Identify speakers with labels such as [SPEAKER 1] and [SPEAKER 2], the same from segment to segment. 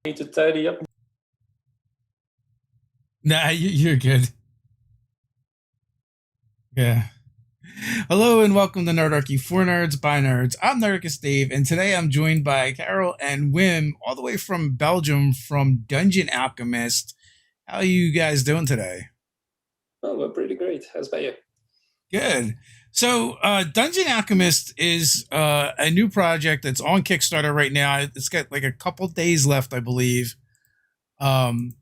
[SPEAKER 1] Need to tidy up.
[SPEAKER 2] Nah, you're good. Yeah. Hello and welcome to Nerdarchy for Nerds by Nerds. I'm Nerdicus Dave, and today I'm joined by Carol and Wim, all the way from Belgium, from Dungeon Alchemist. How are you guys doing today?
[SPEAKER 1] Oh, we're pretty great. How's about you?
[SPEAKER 2] Good. So, Dungeon Alchemist is a new project that's on Kickstarter right now. It's got like a couple days left, I believe. Um,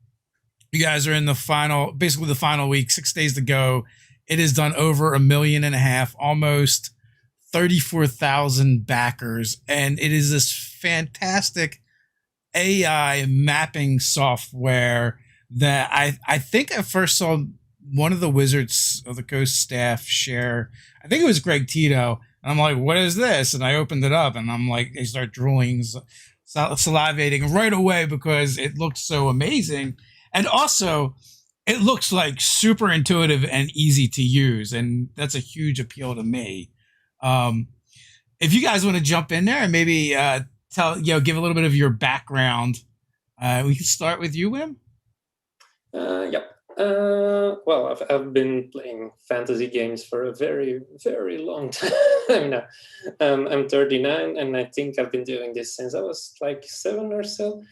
[SPEAKER 2] you guys are in basically the final week, 6 days to go. It has done over 1.5 million, almost 34,000 backers, and it is this fantastic AI mapping software that I think I first saw one of the Wizards of the Coast staff share. I think it was Greg Tito. And I'm like, what is this? And I opened it up and I'm like, they start drooling, salivating right away because it looks so amazing. And also, it looks like super intuitive and easy to use. And that's a huge appeal to me. If you guys want to jump in there and maybe give a little bit of your background, we can start with you, Wim.
[SPEAKER 1] Yep. Well, I've been playing fantasy games for a very, very long time now. I'm 39, and I think I've been doing this since I was like 7 or so.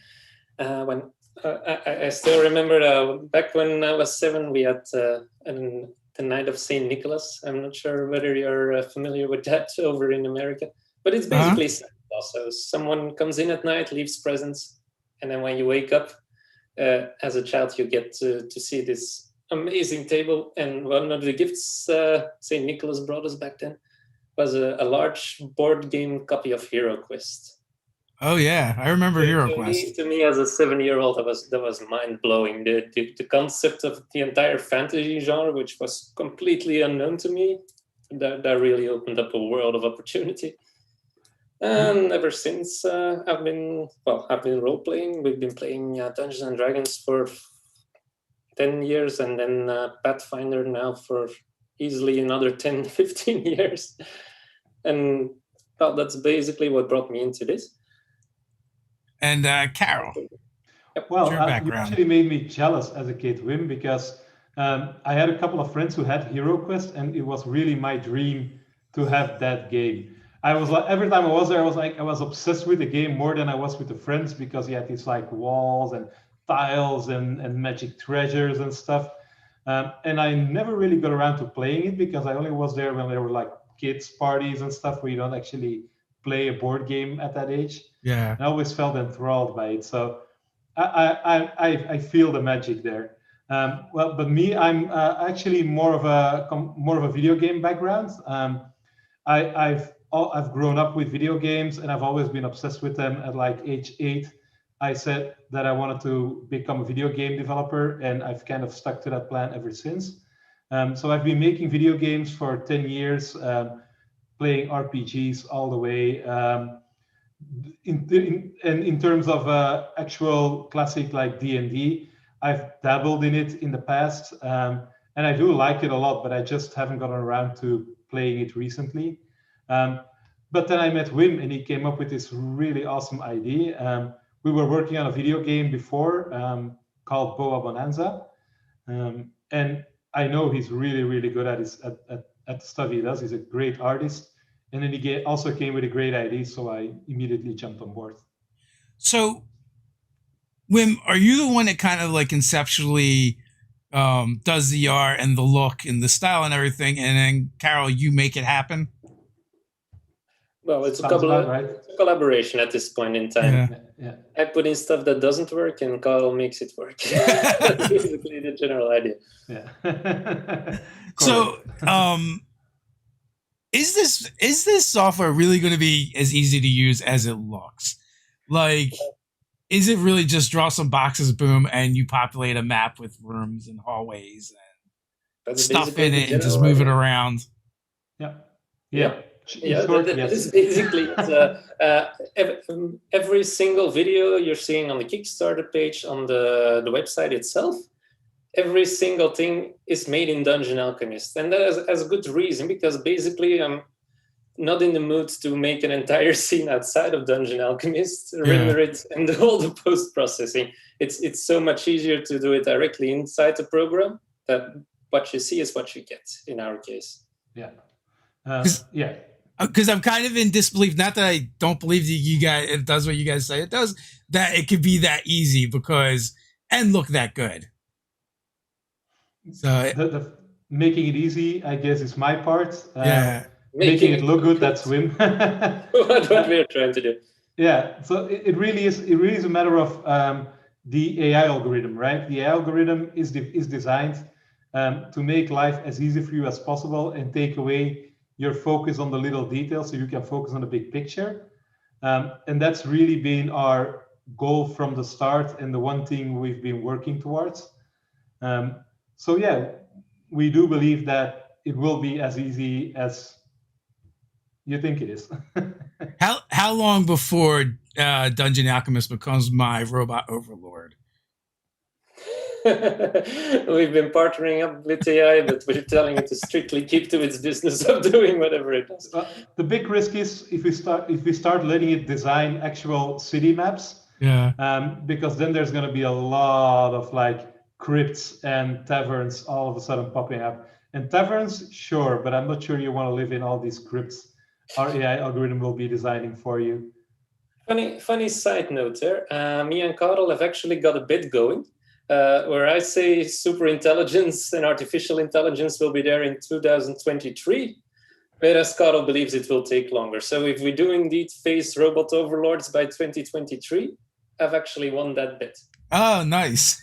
[SPEAKER 1] I still remember back when I was 7, we had the Night of St. Nicholas. I'm not sure whether you're familiar with that over in America, but it's basically also someone comes in at night, leaves presents, and then when you wake up, as a child, you get to see this amazing table. And one of the gifts St. Nicholas brought us back then was a large board game copy of Hero Quest.
[SPEAKER 2] Oh yeah, I remember Hero Quest.
[SPEAKER 1] To me, as a 7-year-old, that was mind blowing. The concept of the entire fantasy genre, which was completely unknown to me, that really opened up a world of opportunity. And ever since, I've been role playing. We've been playing Dungeons and Dragons for 10 years, and then Pathfinder now for easily another 10, 15 years. And well, that's basically what brought me into this.
[SPEAKER 2] And Carol,
[SPEAKER 3] well, you actually made me jealous as a kid, Wim, because I had a couple of friends who had Hero Quest, and it was really my dream to have that game. I was like, every time I was there, I was obsessed with the game more than I was with the friends, because you had these like walls and tiles and magic treasures and stuff. And I never really got around to playing it because I only was there when there were like kids parties and stuff where you don't actually play a board game at that age.
[SPEAKER 2] Yeah.
[SPEAKER 3] I always felt enthralled by it. So I feel the magic there. But me, I'm actually more of a video game background. I've grown up with video games, and I've always been obsessed with them. At like age 8, I said that I wanted to become a video game developer, and I've kind of stuck to that plan ever since. So I've been making video games for 10 years, playing RPGs all the way. In terms of actual classic like D&D, I've dabbled in it in the past, and I do like it a lot, but I just haven't gotten around to playing it recently. But then I met Wim, and he came up with this really awesome idea. We were working on a video game before called Boa Bonanza, and I know he's really, really good at the stuff he does. He's a great artist. And then he also came with a great idea, so I immediately jumped on board.
[SPEAKER 2] So, Wim, are you the one that kind of like conceptually does the art and the look and the style and everything, and then Carol, you make it happen?
[SPEAKER 1] Well, it's a collaboration at this point in time.
[SPEAKER 3] Yeah. I
[SPEAKER 1] put in stuff that doesn't work, and Carl makes it work. That's basically the general idea.
[SPEAKER 3] Yeah.
[SPEAKER 2] So, is this software really going to be as easy to use as it looks? Like, is it really just draw some boxes, boom, and you populate a map with rooms and hallways and stuff in it and just move it around?
[SPEAKER 3] Yeah.
[SPEAKER 1] That is basically every single video you're seeing on the Kickstarter page, on the website itself. Every single thing is made in Dungeon Alchemist, and that has a good reason, because basically not in the mood to make an entire scene outside of Dungeon Alchemist, render it, and do all the post-processing. It's so much easier to do it directly inside the program. That what you see is what you get in our case.
[SPEAKER 3] Yeah.
[SPEAKER 2] Because I'm kind of in disbelief. Not that I don't believe that you guys it does what you guys say it does. That it could be that easy and look that good. So
[SPEAKER 3] the making it easy, I guess, is my part.
[SPEAKER 1] Making
[SPEAKER 3] it look good, that's Wim.
[SPEAKER 1] what we're trying to do.
[SPEAKER 3] Yeah. So it really is a matter of the AI algorithm, right? The AI algorithm is designed to make life as easy for you as possible and take away your focus on the little details so you can focus on the big picture. And that's really been our goal from the start and the one thing we've been working towards. So yeah, we do believe that it will be as easy as you think it is.
[SPEAKER 2] How long before Dungeon Alchemist becomes my robot overlord?
[SPEAKER 1] We've been partnering up with AI, but we're telling it to strictly keep to its business of doing whatever it does.
[SPEAKER 3] The big risk is if we start letting it design actual city maps. Because then there's going to be a lot of like crypts and taverns all of a sudden popping up. And taverns, sure, but I'm not sure you want to live in all these crypts. Our AI algorithm will be designing for you.
[SPEAKER 1] Funny side note there. Me and Karel have actually got a bit going. Where I say super intelligence and artificial intelligence will be there in 2023, whereas Karel believes it will take longer. So if we do indeed face robot overlords by 2023, I've actually won that bet.
[SPEAKER 2] Oh, nice.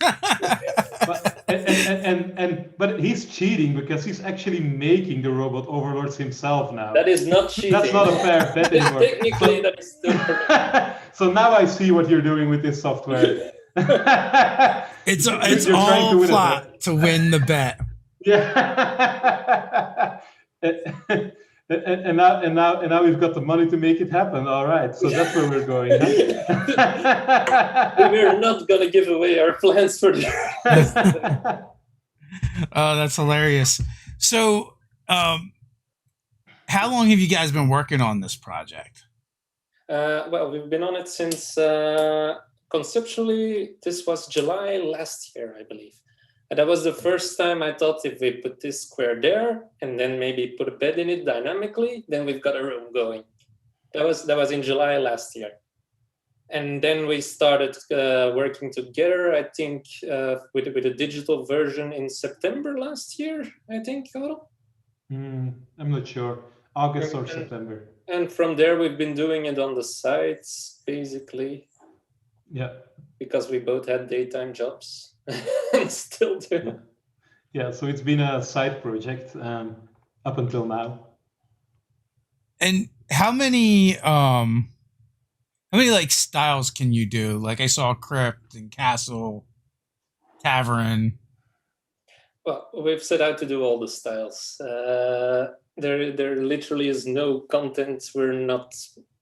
[SPEAKER 3] but he's cheating because he's actually making the robot overlords himself now.
[SPEAKER 1] That is not cheating.
[SPEAKER 3] That's not a fair bet anymore.
[SPEAKER 1] Technically, that is still correct.
[SPEAKER 3] So now I see what you're doing with this software.
[SPEAKER 2] It's all plot to win the bet.
[SPEAKER 3] Yeah. and now we've got the money to make it happen. All right, so that's where we're going.
[SPEAKER 1] We're not gonna give away our plans for the.
[SPEAKER 2] Oh, that's hilarious. So, how long have you guys been working on this project?
[SPEAKER 1] Well, we've been on it since. Conceptually, this was July last year, I believe. And that was the first time I thought if we put this square there and then maybe put a bed in it dynamically, then we've got a room going. That was in July last year. And then we started working together, I think, with a digital version in September last year, I think, Karel?
[SPEAKER 3] I'm not sure. August or September.
[SPEAKER 1] And from there, we've been doing it on the sides, basically.
[SPEAKER 3] Yeah.
[SPEAKER 1] Because we both had daytime jobs and still do.
[SPEAKER 3] Yeah, so it's been a side project up until now.
[SPEAKER 2] And how many like styles can you do? Like I saw crypt and castle, tavern.
[SPEAKER 1] Well, we've set out to do all the styles. There literally is no content we're not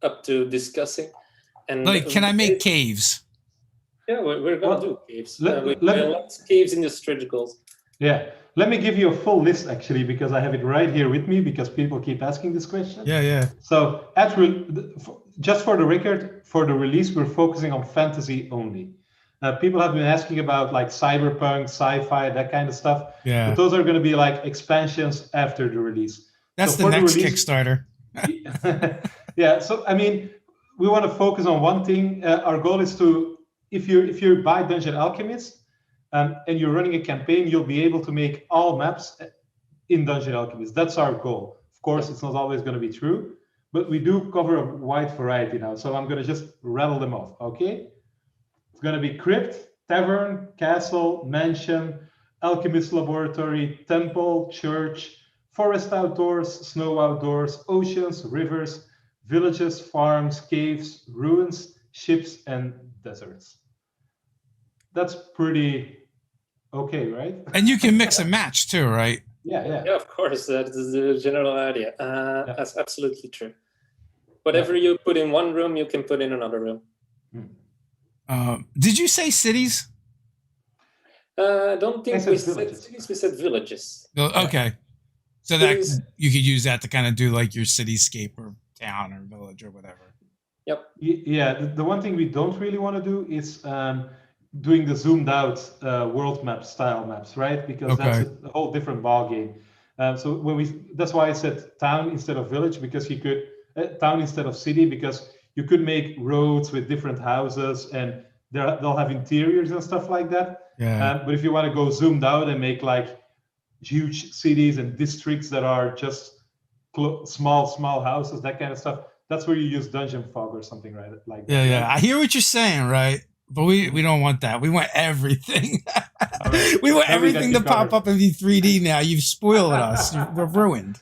[SPEAKER 1] up to discussing. And
[SPEAKER 2] like, can I make caves?
[SPEAKER 1] Yeah, we're going to do caves. We like caves in the stretch goals.
[SPEAKER 3] Yeah. Let me give you a full list, actually, because I have it right here with me, because people keep asking this question.
[SPEAKER 2] Yeah.
[SPEAKER 3] So, just for the record, for the release, we're focusing on fantasy only. People have been asking about like cyberpunk, sci-fi, that kind of stuff.
[SPEAKER 2] Yeah.
[SPEAKER 3] But those are going to be like expansions after the release.
[SPEAKER 2] That's the next Kickstarter.
[SPEAKER 3] Yeah. So, I mean, we want to focus on one thing. Our goal is to, if you buy Dungeon Alchemist and you're running a campaign, you'll be able to make all maps in Dungeon Alchemist. That's our goal. Of course, it's not always going to be true, but we do cover a wide variety now. So I'm going to just rattle them off, okay? It's going to be crypt, tavern, castle, mansion, alchemist laboratory, temple, church, forest outdoors, snow outdoors, oceans, rivers, villages, farms, caves, ruins, ships, and deserts. That's pretty okay, right?
[SPEAKER 2] And you can mix and match too, right?
[SPEAKER 3] Yeah,
[SPEAKER 1] of course. That is the general idea. That's absolutely true. Whatever you put in one room, you can put in another room.
[SPEAKER 2] Did you say cities?
[SPEAKER 1] I don't think we said cities. We said villages.
[SPEAKER 2] Okay. So that you could use that to kind of do like your cityscape or town or village or whatever.
[SPEAKER 1] Yep.
[SPEAKER 3] Yeah, the one thing we don't really want to do is doing the zoomed out world map style maps, right? Because that's a whole different ball game. So that's why I said town instead of village, because you could town instead of city, because you could make roads with different houses and they'll have interiors and stuff like that.
[SPEAKER 2] Yeah.
[SPEAKER 3] But if you want to go zoomed out and make like huge cities and districts that are just small houses, that kind of stuff, that's where you use dungeon fog or something, right? Like that.
[SPEAKER 2] Yeah. I hear what you're saying, right? But we don't want that. We want everything. Right. We want everything to pop up and be 3D now. You've spoiled us. We're ruined.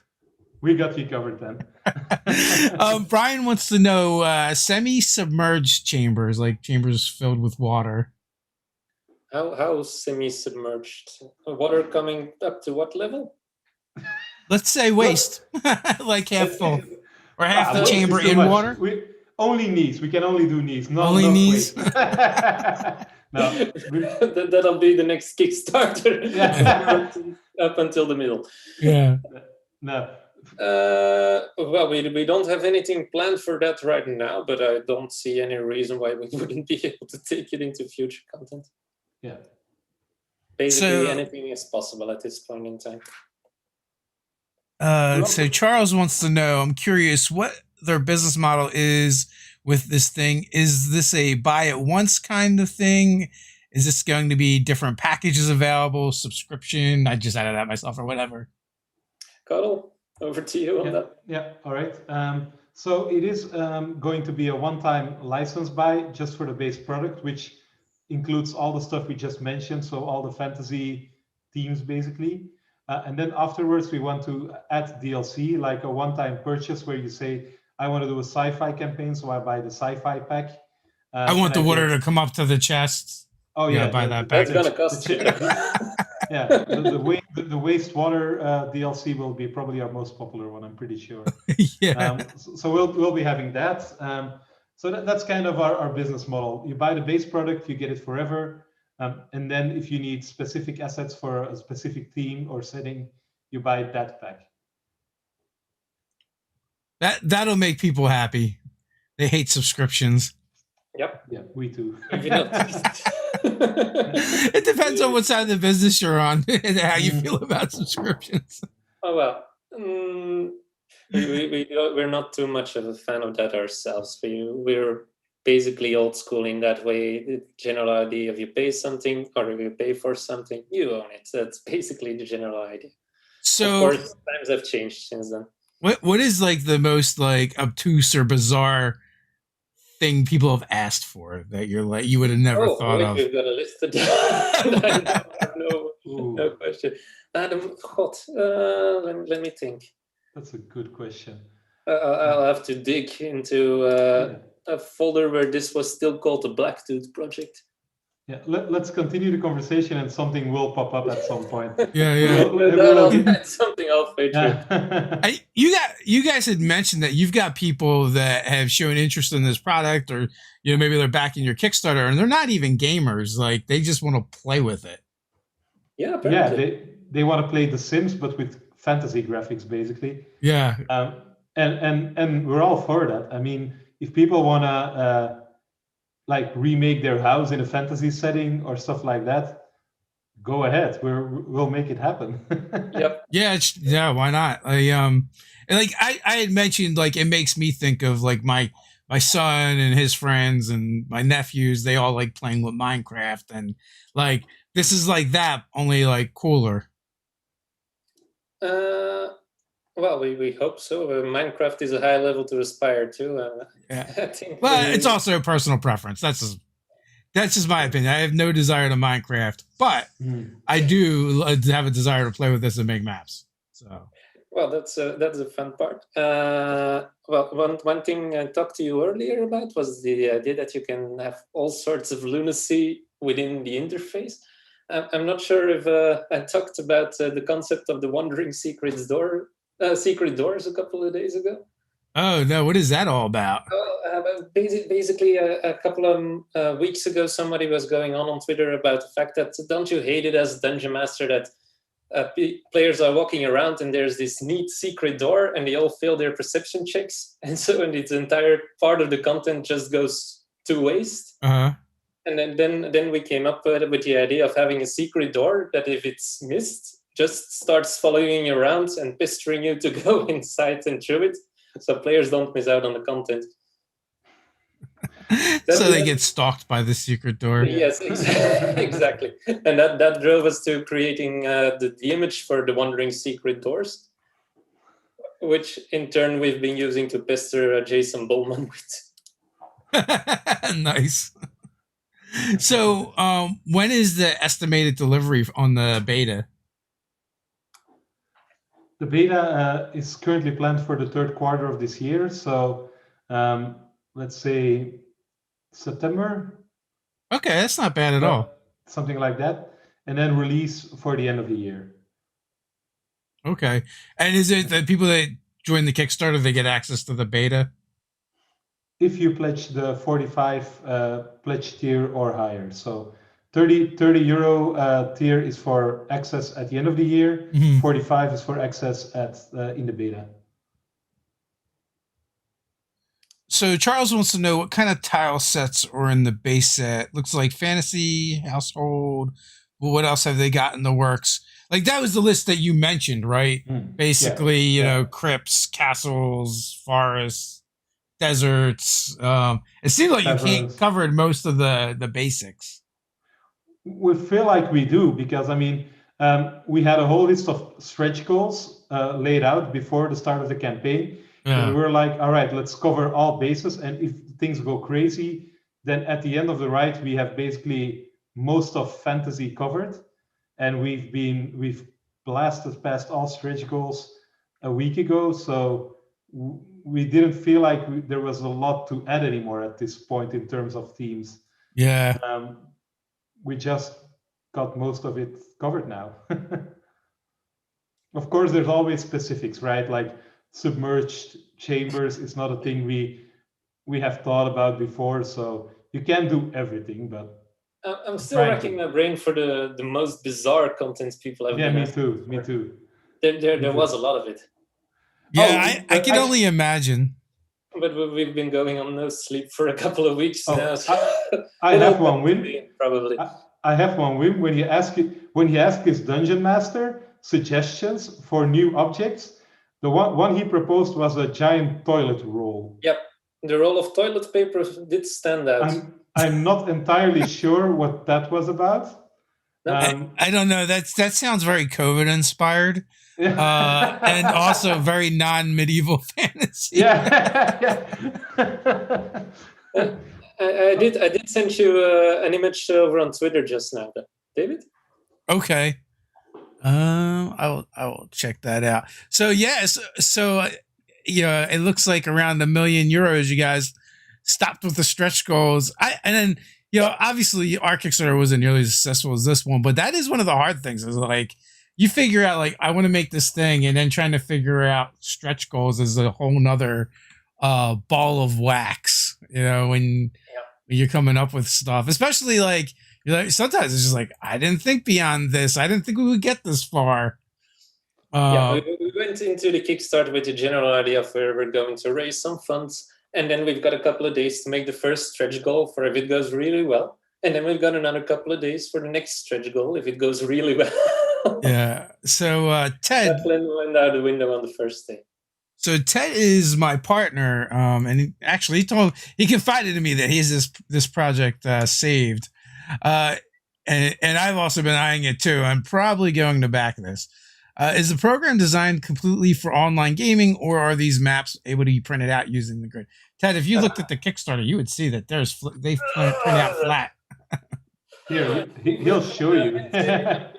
[SPEAKER 3] We got you covered then.
[SPEAKER 2] Brian wants to know semi-submerged chambers, like chambers filled with water.
[SPEAKER 1] How semi-submerged? Water coming up to what level?
[SPEAKER 2] Let's say waist, like half full, or half the chamber in water.
[SPEAKER 3] Only knees. We can only do knees. Not
[SPEAKER 2] only knees.
[SPEAKER 3] No,
[SPEAKER 1] that'll be the next Kickstarter.
[SPEAKER 3] Yeah.
[SPEAKER 1] Up until the middle.
[SPEAKER 2] Yeah.
[SPEAKER 3] No.
[SPEAKER 1] Well, we don't have anything planned for that right now, but I don't see any reason why we wouldn't be able to take it into future content.
[SPEAKER 3] Yeah.
[SPEAKER 1] Basically, anything is possible at this point in time.
[SPEAKER 2] So Charles wants to know, I'm curious what their business model is with this thing. Is this a buy it once kind of thing? Is this going to be different packages available, subscription? I just added that myself or whatever.
[SPEAKER 1] Cuddle, over to you on that.
[SPEAKER 3] Yeah, all right. So it is going to be a one-time license buy just for the base product, which includes all the stuff we just mentioned. So all the fantasy themes, basically. And then afterwards, we want to add DLC, like a one-time purchase where you say, I want to do a sci-fi campaign, so I buy the sci-fi pack.
[SPEAKER 2] I want the water to come up to the chest.
[SPEAKER 3] Oh yeah,
[SPEAKER 2] buy that pack.
[SPEAKER 1] That's gonna cost you.
[SPEAKER 3] Yeah, the wastewater DLC will be probably our most popular one, I'm pretty sure.
[SPEAKER 2] Yeah.
[SPEAKER 3] So we'll be having that. So that's kind of our business model. You buy the base product, you get it forever. And then if you need specific assets for a specific theme or setting, you buy that pack.
[SPEAKER 2] That'll make people happy. They hate subscriptions.
[SPEAKER 1] Yep.
[SPEAKER 3] Yeah, we too.
[SPEAKER 2] It depends on what side of the business you're on and how you feel about subscriptions.
[SPEAKER 1] Oh, well. We're not too much of a fan of that ourselves. We're basically old school in that way. The general idea of you pay something or if you pay for something, you own it. That's basically the general idea.
[SPEAKER 2] So,
[SPEAKER 1] of course, times have changed since then.
[SPEAKER 2] What is like the most like obtuse or bizarre thing people have asked for that you're like you would have never thought of?
[SPEAKER 1] We've got a list of that. No question. Adam, let me think.
[SPEAKER 3] That's a good question.
[SPEAKER 1] I'll have to dig into a folder where this was still called the Blacktooth Project.
[SPEAKER 3] Yeah, let's continue the conversation and something will pop up at some point.
[SPEAKER 2] Yeah.
[SPEAKER 1] That's something halfway through.
[SPEAKER 2] You guys had mentioned that you've got people that have shown interest in this product, or maybe they're backing your Kickstarter, and they're not even gamers. Like they just want to play with it.
[SPEAKER 1] Yeah, apparently.
[SPEAKER 3] Yeah, they want to play The Sims, but with fantasy graphics, basically.
[SPEAKER 2] Yeah.
[SPEAKER 3] And we're all for that. I mean, if people want to like remake their house in a fantasy setting or stuff like that, go ahead. We'll make it happen.
[SPEAKER 1] Yep.
[SPEAKER 2] Yeah. Why not? I had mentioned, like, it makes me think of like my son and his friends and my nephews. They all like playing with Minecraft, and like this is like that, only like cooler.
[SPEAKER 1] Well, we hope so. Minecraft is a high level to aspire to.
[SPEAKER 2] Yeah.
[SPEAKER 1] I think
[SPEAKER 2] it's also a personal preference. That's just my opinion. I have no desire to Minecraft, but I do have a desire to play with this and make maps. So.
[SPEAKER 1] Well, that's a fun part. Well, one thing I talked to you earlier about was the idea that you can have all sorts of lunacy within the interface. I'm not sure if I talked about the concept of the wandering secret doors a couple of days ago.
[SPEAKER 2] Oh no! What is that all about?
[SPEAKER 1] Basically, a couple of weeks ago, somebody was going on Twitter about the fact that don't you hate it as a dungeon master that players are walking around and there's this neat secret door and they all fail their perception checks. And so the entire part of the content just goes to waste.
[SPEAKER 2] Uh-huh.
[SPEAKER 1] And then we came up with the idea of having a secret door that if it's missed, just starts following you around and pestering you to go inside and through it. So players don't miss out on the content.
[SPEAKER 2] So they get stalked by the secret door.
[SPEAKER 1] Yes, exactly. And that drove us to creating the image for the Wandering Secret Doors, which in turn we've been using to pester Jason Bowman with.
[SPEAKER 2] Nice. So when is the estimated delivery on the beta?
[SPEAKER 3] The beta is currently planned for the third quarter of this year. So let's say September.
[SPEAKER 2] Okay, that's not bad at all.
[SPEAKER 3] Something like that. And then release for the end of the year.
[SPEAKER 2] Okay. And is it that people that join the Kickstarter, they get access to the beta?
[SPEAKER 3] If you pledge the 45 pledge tier or higher. So 30 euro tier is for access at the end of the year. 45 is for access in the beta.
[SPEAKER 2] So Charles wants to know what kind of tile sets are in the base set. Looks like fantasy, household. Well, what else have they got in the works? Like that was the list that you mentioned, right? Basically, you know, crypts, castles, forests, deserts. It seems like you covered most of the basics.
[SPEAKER 3] We feel like we do because I mean, we had a whole list of stretch goals laid out before the start of the campaign.
[SPEAKER 2] Yeah.
[SPEAKER 3] And we were like, all right, let's cover all bases. And if things go crazy, then at the end of the ride, we have basically most of fantasy covered. And we've blasted past all stretch goals a week ago. So we didn't feel like there was a lot to add anymore at this point in terms of themes.
[SPEAKER 2] Yeah.
[SPEAKER 3] We just got most of it covered now. Of course, there's always specifics, right? Like submerged chambers is not a thing we have thought about before, so you can't do everything, but
[SPEAKER 1] I'm still racking my brain for the most bizarre content people have been
[SPEAKER 3] asking. Me too.
[SPEAKER 1] There was a lot of it.
[SPEAKER 2] Yeah, I can only imagine.
[SPEAKER 3] But
[SPEAKER 1] we've been going on no sleep for a couple of weeks now. So
[SPEAKER 3] I have one win.
[SPEAKER 1] Probably.
[SPEAKER 3] I have one win when he asked his dungeon master suggestions for new objects. The one he proposed was a giant toilet roll.
[SPEAKER 1] Yep, the roll of toilet paper did stand out.
[SPEAKER 3] I'm not entirely sure what that was about.
[SPEAKER 2] I don't know. That sounds very COVID inspired, and also very non-medieval fantasy.
[SPEAKER 3] Yeah.
[SPEAKER 1] I did send you an image over on Twitter just now, David.
[SPEAKER 2] Okay. I will check that out. So yes, it looks like around €1 million you guys stopped with the stretch goals. And then obviously our Kickstarter wasn't nearly as successful as this one, but that is one of the hard things. Is like you figure out like I want to make this thing, and then trying to figure out stretch goals is a whole nother ball of wax. When you're coming up with stuff, especially like. Sometimes it's just like, I didn't think beyond this. I didn't think we would get this far.
[SPEAKER 1] We went into the Kickstarter with the general idea of where we're going to raise some funds. And then we've got a couple of days to make the first stretch goal for if it goes really well. And then we've got another couple of days for the next stretch goal if it goes really well.
[SPEAKER 2] Yeah. So Ted
[SPEAKER 1] went out the window on the first day.
[SPEAKER 2] So Ted is my partner. And he confided in me that he has this project saved. And I've also been eyeing it too. I'm probably going to back this. Is the program designed completely for online gaming, or are these maps able to be printed out using the grid? Ted, if you looked at the Kickstarter, you would see that they print out flat.
[SPEAKER 3] Here, he'll show you.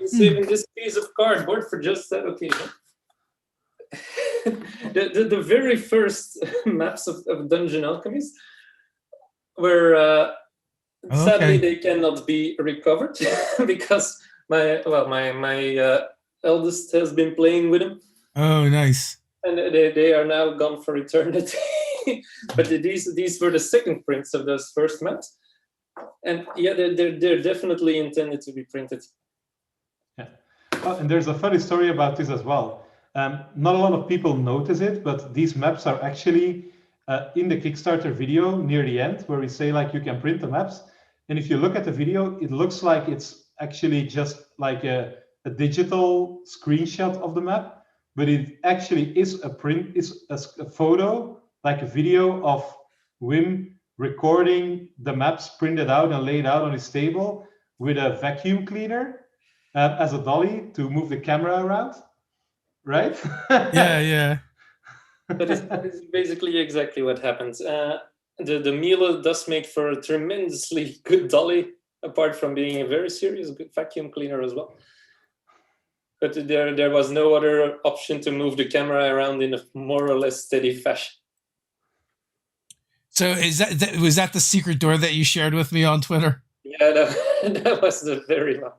[SPEAKER 1] Saving this piece of cardboard for just that occasion. The very first maps of Dungeon Alchemist were. Sadly, they cannot be recovered because my eldest has been playing with them.
[SPEAKER 2] Oh, nice!
[SPEAKER 1] And they are now gone for eternity. But these were the second prints of those first maps, and they're definitely intended to be printed.
[SPEAKER 3] Yeah. Oh, and there's a funny story about this as well. Not a lot of people notice it, but these maps are actually in the Kickstarter video near the end, where we say like you can print the maps. And if you look at the video, it looks like it's actually just like a digital screenshot of the map, but it actually is a photo, like a video of Wim recording the maps printed out and laid out on his table with a vacuum cleaner as a dolly to move the camera around, right?
[SPEAKER 2] Yeah.
[SPEAKER 1] That is basically exactly what happens. The Miele does make for a tremendously good dolly, apart from being a very serious good vacuum cleaner as well. But there was no other option to move the camera around in a more or less steady fashion.
[SPEAKER 2] So was that the secret door that you shared with me on Twitter?
[SPEAKER 1] Yeah, that was the very long.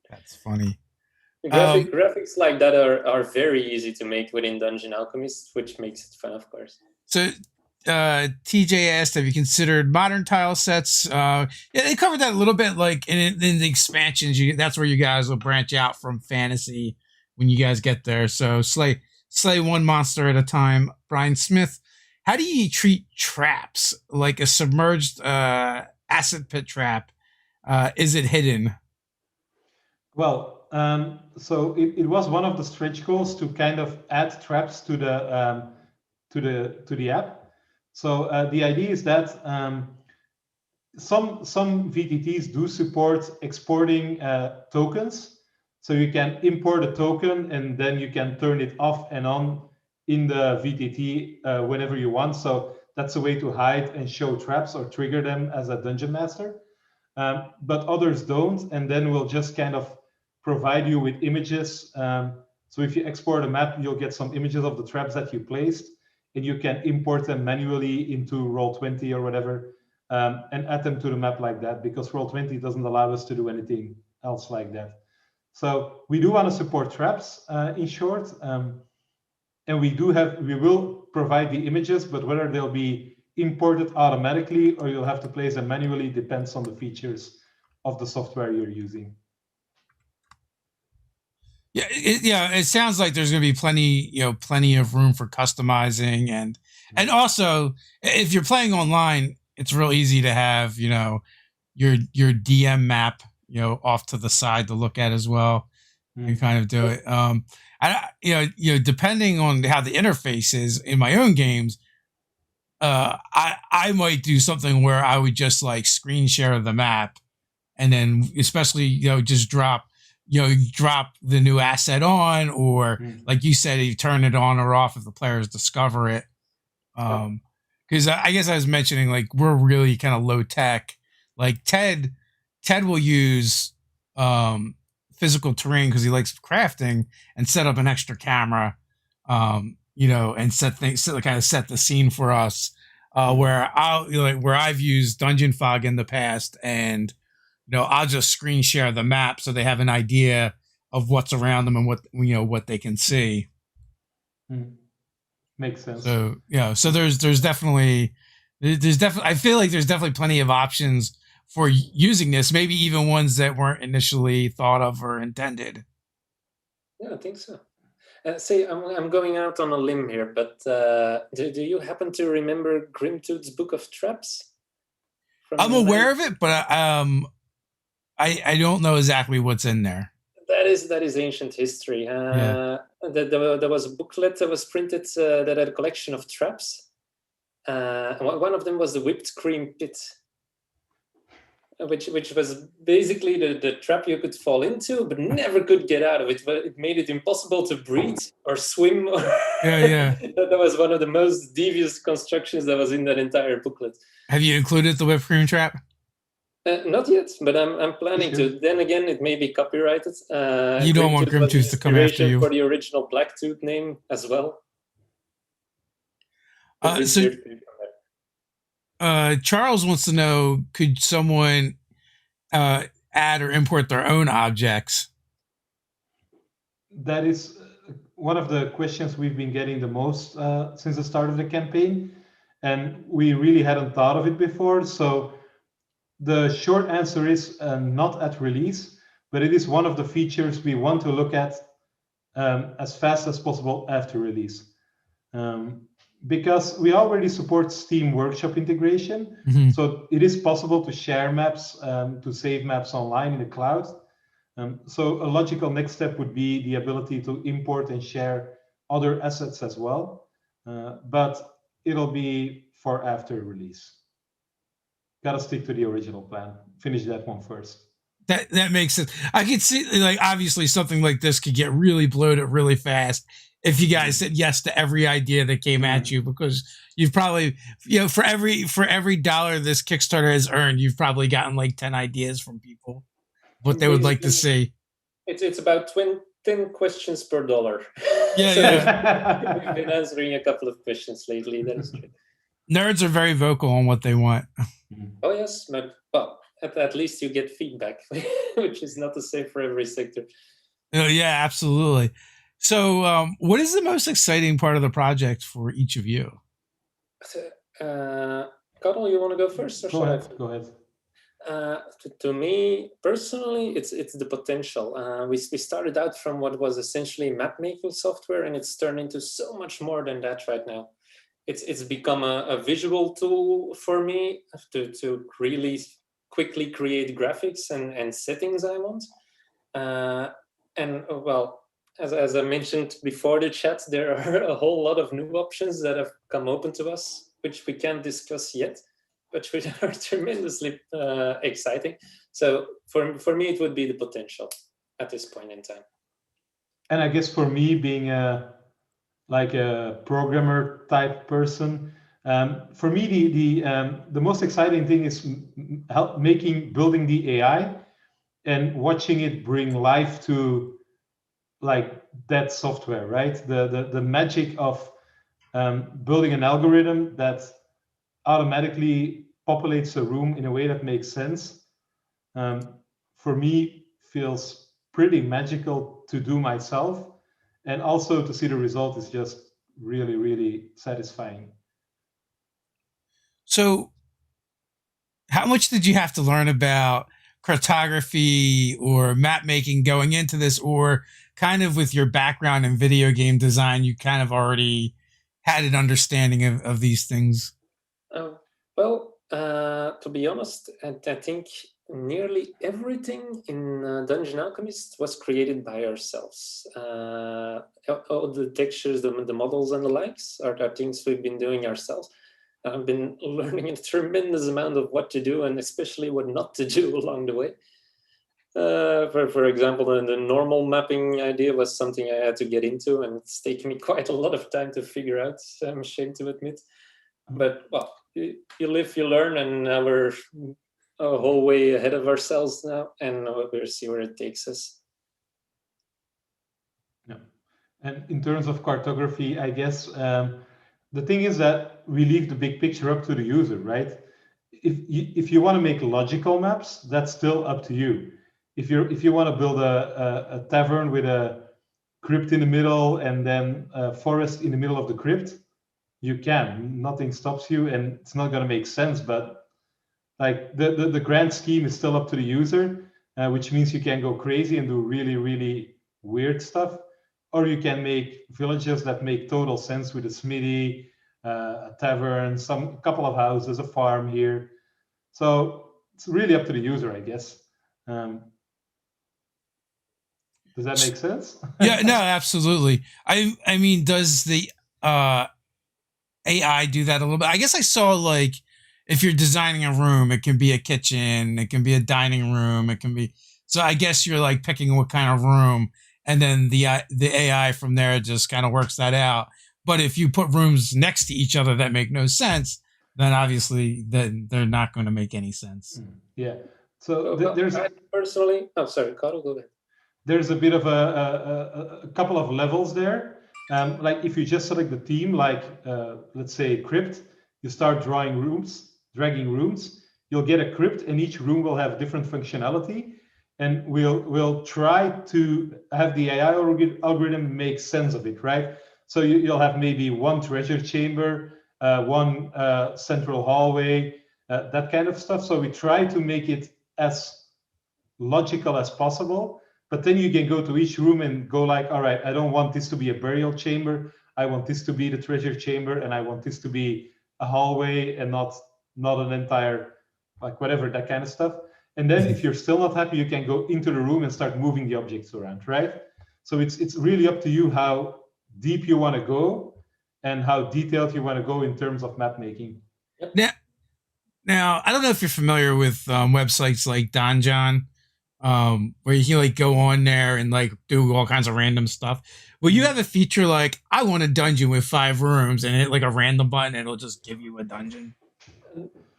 [SPEAKER 2] That's funny.
[SPEAKER 1] Graphics like that are very easy to make within Dungeon Alchemist, which makes it fun, of course.
[SPEAKER 2] So TJ asked, have you considered modern tile sets? Yeah, they covered that a little bit, like in the expansions. That's where you guys will branch out from fantasy when you guys get there. So slay one monster at a time. Brian Smith, how do you treat traps like a submerged acid pit trap? Is it hidden?
[SPEAKER 3] Well, so it was one of the stretch goals to kind of add traps to the app. So the idea is that some VTTs do support exporting tokens. So you can import a token and then you can turn it off and on in the VTT whenever you want. So that's a way to hide and show traps or trigger them as a dungeon master. But others don't, and then we'll just kind of provide you with images. So if you export a map, you'll get some images of the traps that you placed, and you can import them manually into Roll20 or whatever, and add them to the map like that, because Roll20 doesn't allow us to do anything else like that. So we do want to support traps, in short, and we will provide the images, but whether they'll be imported automatically or you'll have to place them manually depends on the features of the software you're using.
[SPEAKER 2] Yeah, it sounds like there's going to be plenty of room for customizing, and also if you're playing online, it's real easy to have your DM map off to the side to look at as well, and kind of do it. Depending on how the interface is in my own games, I might do something where I would just like screen share the map, and then especially just drop the new asset on, or like you said, you turn it on or off if the players discover it. Because I guess I was mentioning, like, we're really kind of low tech. Like Ted will use physical terrain because he likes crafting, and set up an extra camera, and set the scene for us. Where I've used Dungeon Fog in the past, and I'll just screen share the map so they have an idea of what's around them and what they can see.
[SPEAKER 3] Makes sense.
[SPEAKER 2] So so there's definitely I feel like there's definitely plenty of options for using this, maybe even ones that weren't initially thought of or intended.
[SPEAKER 1] Yeah, I think so. Say, I'm going out on a limb here, but do you happen to remember Grimtooth's Book of Traps?
[SPEAKER 2] I'm aware of it, but I don't know exactly what's in there.
[SPEAKER 1] That is ancient history. There was a booklet that was printed that had a collection of traps. One of them was the whipped cream pit, which was basically the trap you could fall into, but never could get out of it. But it made it impossible to breathe or swim.
[SPEAKER 2] Yeah.
[SPEAKER 1] That was one of the most devious constructions that was in that entire booklet.
[SPEAKER 2] Have you included the whipped cream trap?
[SPEAKER 1] Not yet, but I'm planning to. Then again, it may be copyrighted.
[SPEAKER 2] You don't want Grimtooth to come after you.
[SPEAKER 1] For the original Blacktooth name as well.
[SPEAKER 2] Charles wants to know, could someone add or import their own objects?
[SPEAKER 3] That is one of the questions we've been getting the most since the start of the campaign, and we really hadn't thought of it before. So the short answer is not at release, but it is one of the features we want to look at as fast as possible after release. Because we already support Steam Workshop integration, so it is possible to share maps, to save maps online in the cloud. So a logical next step would be the ability to import and share other assets as well, but it'll be for after release. Gotta stick to the original plan. Finish that one first.
[SPEAKER 2] That makes sense. I could see, like, obviously something like this could get really bloated really fast if you guys said yes to every idea that came at you, because you've probably, for every dollar this Kickstarter has earned, you've probably gotten like 10 ideas from people what they would like to see.
[SPEAKER 1] It's about 10 questions per dollar.
[SPEAKER 2] Yeah,
[SPEAKER 1] so
[SPEAKER 2] yeah.
[SPEAKER 1] We've been answering a couple of questions lately. That is true.
[SPEAKER 2] Nerds are very vocal on what they want.
[SPEAKER 1] Oh yes, but well, at least you get feedback, which is not the same for every sector.
[SPEAKER 2] Oh yeah, absolutely. So, what is the most exciting part of the project for each of you?
[SPEAKER 1] Connell, you want to go first? Or
[SPEAKER 3] go ahead.
[SPEAKER 1] To me personally, it's the potential. We started out from what was essentially map making software, and it's turned into so much more than that right now. It's become a visual tool for me to really quickly create graphics and settings I want. And well, as I mentioned before the chat, there are a whole lot of new options that have come open to us, which we can't discuss yet, but which are tremendously exciting. So for me, it would be the potential at this point in time.
[SPEAKER 3] And I guess for me, being like a programmer type person, for me, the most exciting thing is building the AI and watching it bring life to like that software, right? The magic of building an algorithm that automatically populates a room in a way that makes sense, for me feels pretty magical to do myself, and also to see the result is just really, really satisfying.
[SPEAKER 2] So how much did you have to learn about cartography or map making going into this, or kind of with your background in video game design, you kind of already had an understanding of these things?
[SPEAKER 1] Well, to be honest, I think nearly everything in Dungeon Alchemist was created by ourselves. All the textures, the models and the likes are things we've been doing ourselves. I've been learning a tremendous amount of what to do and especially what not to do along the way. For example, the normal mapping idea was something I had to get into, and it's taken me quite a lot of time to figure out, I'm ashamed to admit. But, well, you live, you learn, and now we're a whole way ahead of ourselves now, and we'll see where it takes us.
[SPEAKER 3] Yeah. And in terms of cartography, I guess the thing is that we leave the big picture up to the user, right? If you want to make logical maps, that's still up to you. If you want to build a tavern with a crypt in the middle and then a forest in the middle of the crypt, you can. Nothing stops you, and it's not going to make sense. But like the grand scheme is still up to the user, which means you can go crazy and do really, really weird stuff, or you can make villages that make total sense with a smithy, a tavern, a couple of houses, a farm here. So it's really up to the user, I guess. Does that make sense?
[SPEAKER 2] Yeah, no, absolutely. I mean, does the AI do that a little bit? I guess I saw, like, if you're designing a room, it can be a kitchen, it can be a dining room, it can be. So I guess you're like picking what kind of room, and then the AI from there just kind of works that out. But if you put rooms next to each other that make no sense, then obviously they're not going to make any sense.
[SPEAKER 3] Yeah. So
[SPEAKER 1] there's personally. Oh, sorry, Carl, go ahead.
[SPEAKER 3] There's a bit of a couple of levels there. Like if you just select the theme, like let's say crypt, you start dragging rooms, you'll get a crypt, and each room will have different functionality. And we'll try to have the AI algorithm make sense of it, right? So you'll have maybe one treasure chamber, one central hallway, that kind of stuff. So we try to make it as logical as possible. But then you can go to each room and go like, all right, I don't want this to be a burial chamber. I want this to be the treasure chamber, and I want this to be a hallway and not an entire, like whatever, that kind of stuff. And then if you're still not happy, you can go into the room and start moving the objects around, right? So it's really up to you how deep you want to go and how detailed you want to go in terms of map making.
[SPEAKER 2] Now, I don't know if you're familiar with websites like Dungeon, where you can like go on there and like do all kinds of random stuff. Well, you have a feature like, I want a dungeon with 5 rooms, and hit like a random button, and it'll just give you a dungeon.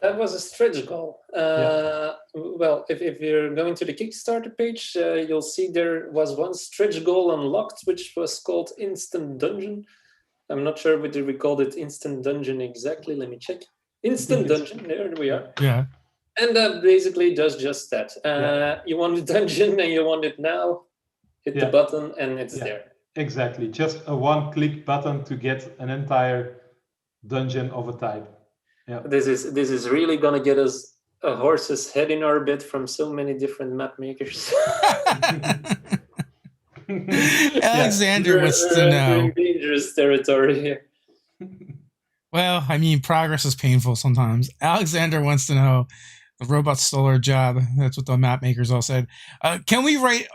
[SPEAKER 1] That was a stretch goal. Well, if you're going to the Kickstarter page, you'll see there was one stretch goal unlocked, which was called Instant Dungeon. I'm not sure whether we called it Instant Dungeon exactly. Let me check. Instant Dungeon, there we are.
[SPEAKER 2] Yeah.
[SPEAKER 1] And that basically does just that. You want a dungeon and you want it now, hit the button and it's there.
[SPEAKER 3] Exactly. Just a one-click button to get an entire dungeon of a type. Yeah.
[SPEAKER 1] This is really gonna get us a horse's head in our bed from so many different map makers.
[SPEAKER 2] Alexander wants to know.
[SPEAKER 1] Dangerous territory here.
[SPEAKER 2] Well, I mean, progress is painful sometimes. Alexander wants to know, the robot stole our job. That's what the map makers all said. Can we write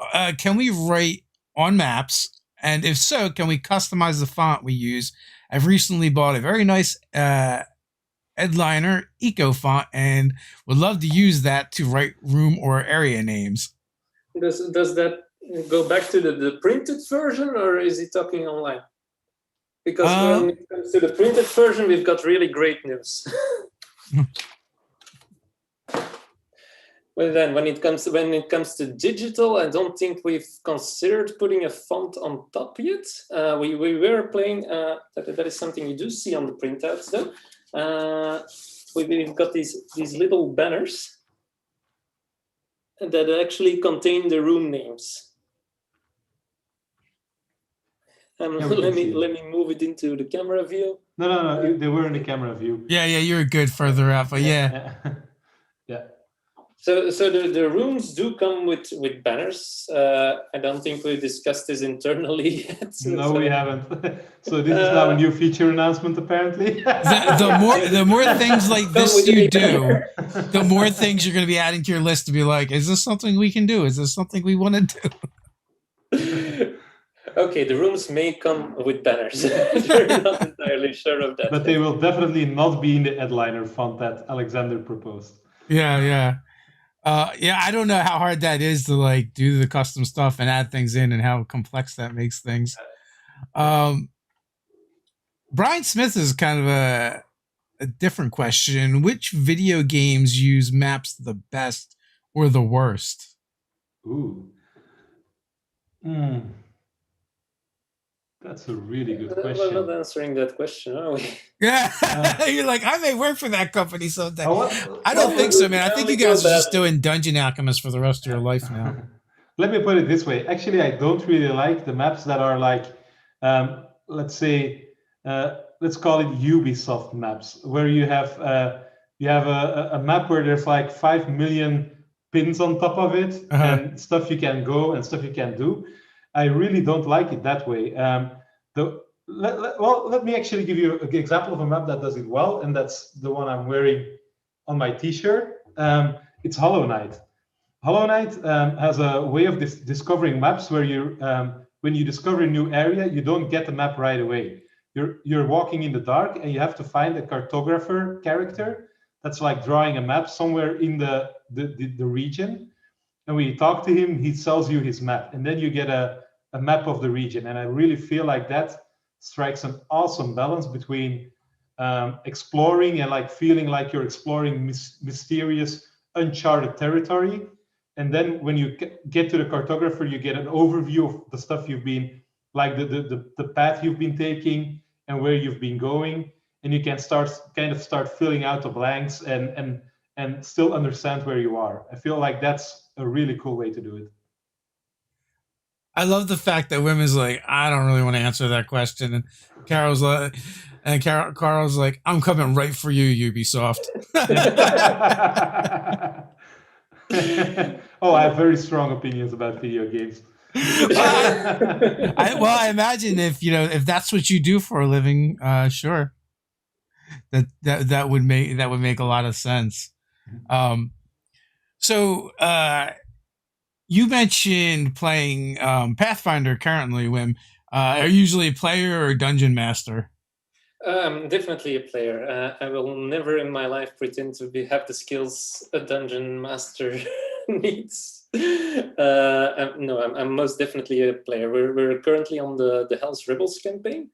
[SPEAKER 2] on maps? And if so, can we customize the font we use? I've recently bought a very nice Edliner Eco font and would love to use that to write room or area names.
[SPEAKER 1] Does that go back to the printed version, or is he talking online? Because when it comes to the printed version, we've got really great news. Well, then when it comes to digital, I don't think we've considered putting a font on top yet. We were playing. That is something you do see on the printouts, though. We've got these little banners that actually contain the room names. Let me move it into the camera view.
[SPEAKER 3] No, they were in the camera view.
[SPEAKER 2] Yeah, you're good further out, but yeah.
[SPEAKER 1] So the rooms do come with banners. I don't think we discussed this internally yet.
[SPEAKER 3] No, we haven't. So this is now a new feature announcement, apparently.
[SPEAKER 2] The more things like this you do, the more things you're going to be adding to your list to be like, is this something we can do? Is this something we want to do?
[SPEAKER 1] Okay, the rooms may come with banners. We're not entirely sure of that.
[SPEAKER 3] But they will definitely not be in the Edliner font that Alexander proposed.
[SPEAKER 2] Yeah. I don't know how hard that is to like do the custom stuff and add things in, and how complex that makes things. Brian Smith is kind of a different question. Which video games use maps the best or the worst?
[SPEAKER 3] Ooh. That's a really good question.
[SPEAKER 1] We're not answering that question, are we?
[SPEAKER 2] Yeah. You're like, I may work for that company someday. I don't think so, man. I think you guys are just doing Dungeon Alchemist for the rest of your life now.
[SPEAKER 3] Let me put it this way. Actually, I don't really like the maps that are like, let's say, let's call it Ubisoft maps, where you have a map where there's like 5 million pins on top of it, and stuff you can go and stuff you can do. I really don't like it that way. Let me actually give you an example of a map that does it well, and that's the one I'm wearing on my T-shirt. It's Hollow Knight. Hollow Knight has a way of discovering maps where when you discover a new area, you don't get the map right away. You're walking in the dark, and you have to find a cartographer character that's like drawing a map somewhere in the region. And when you talk to him, he sells you his map, and then you get a map of the region. And I really feel like that strikes an awesome balance between exploring and like feeling like you're exploring mysterious, uncharted territory. And then when you get to the cartographer, you get an overview of the stuff you've been, like the path you've been taking and where you've been going. And you can start filling out the blanks and still understand where you are. I feel like that's a really cool way to do it.
[SPEAKER 2] I love the fact that women's like, I don't really want to answer that question. And Carol's like, I'm coming right for you, Ubisoft.
[SPEAKER 3] Oh, I have very strong opinions about video games.
[SPEAKER 2] I imagine if that's what you do for a living, sure, that would make a lot of sense. So you mentioned playing Pathfinder currently, Wim. Are you usually a player or a dungeon master?
[SPEAKER 1] Definitely a player. I will never in my life pretend to have the skills a dungeon master needs. I'm most definitely a player. We're currently on the Hell's Rebels campaign.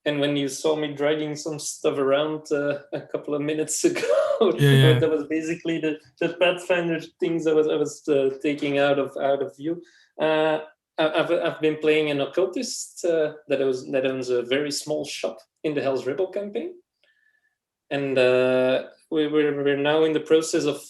[SPEAKER 1] And when you saw me dragging some stuff around a couple of minutes ago, that was basically the Pathfinder things I was taking out of view. I've been playing an occultist that owns a very small shop in the Hell's Rebel campaign, and we're now in the process of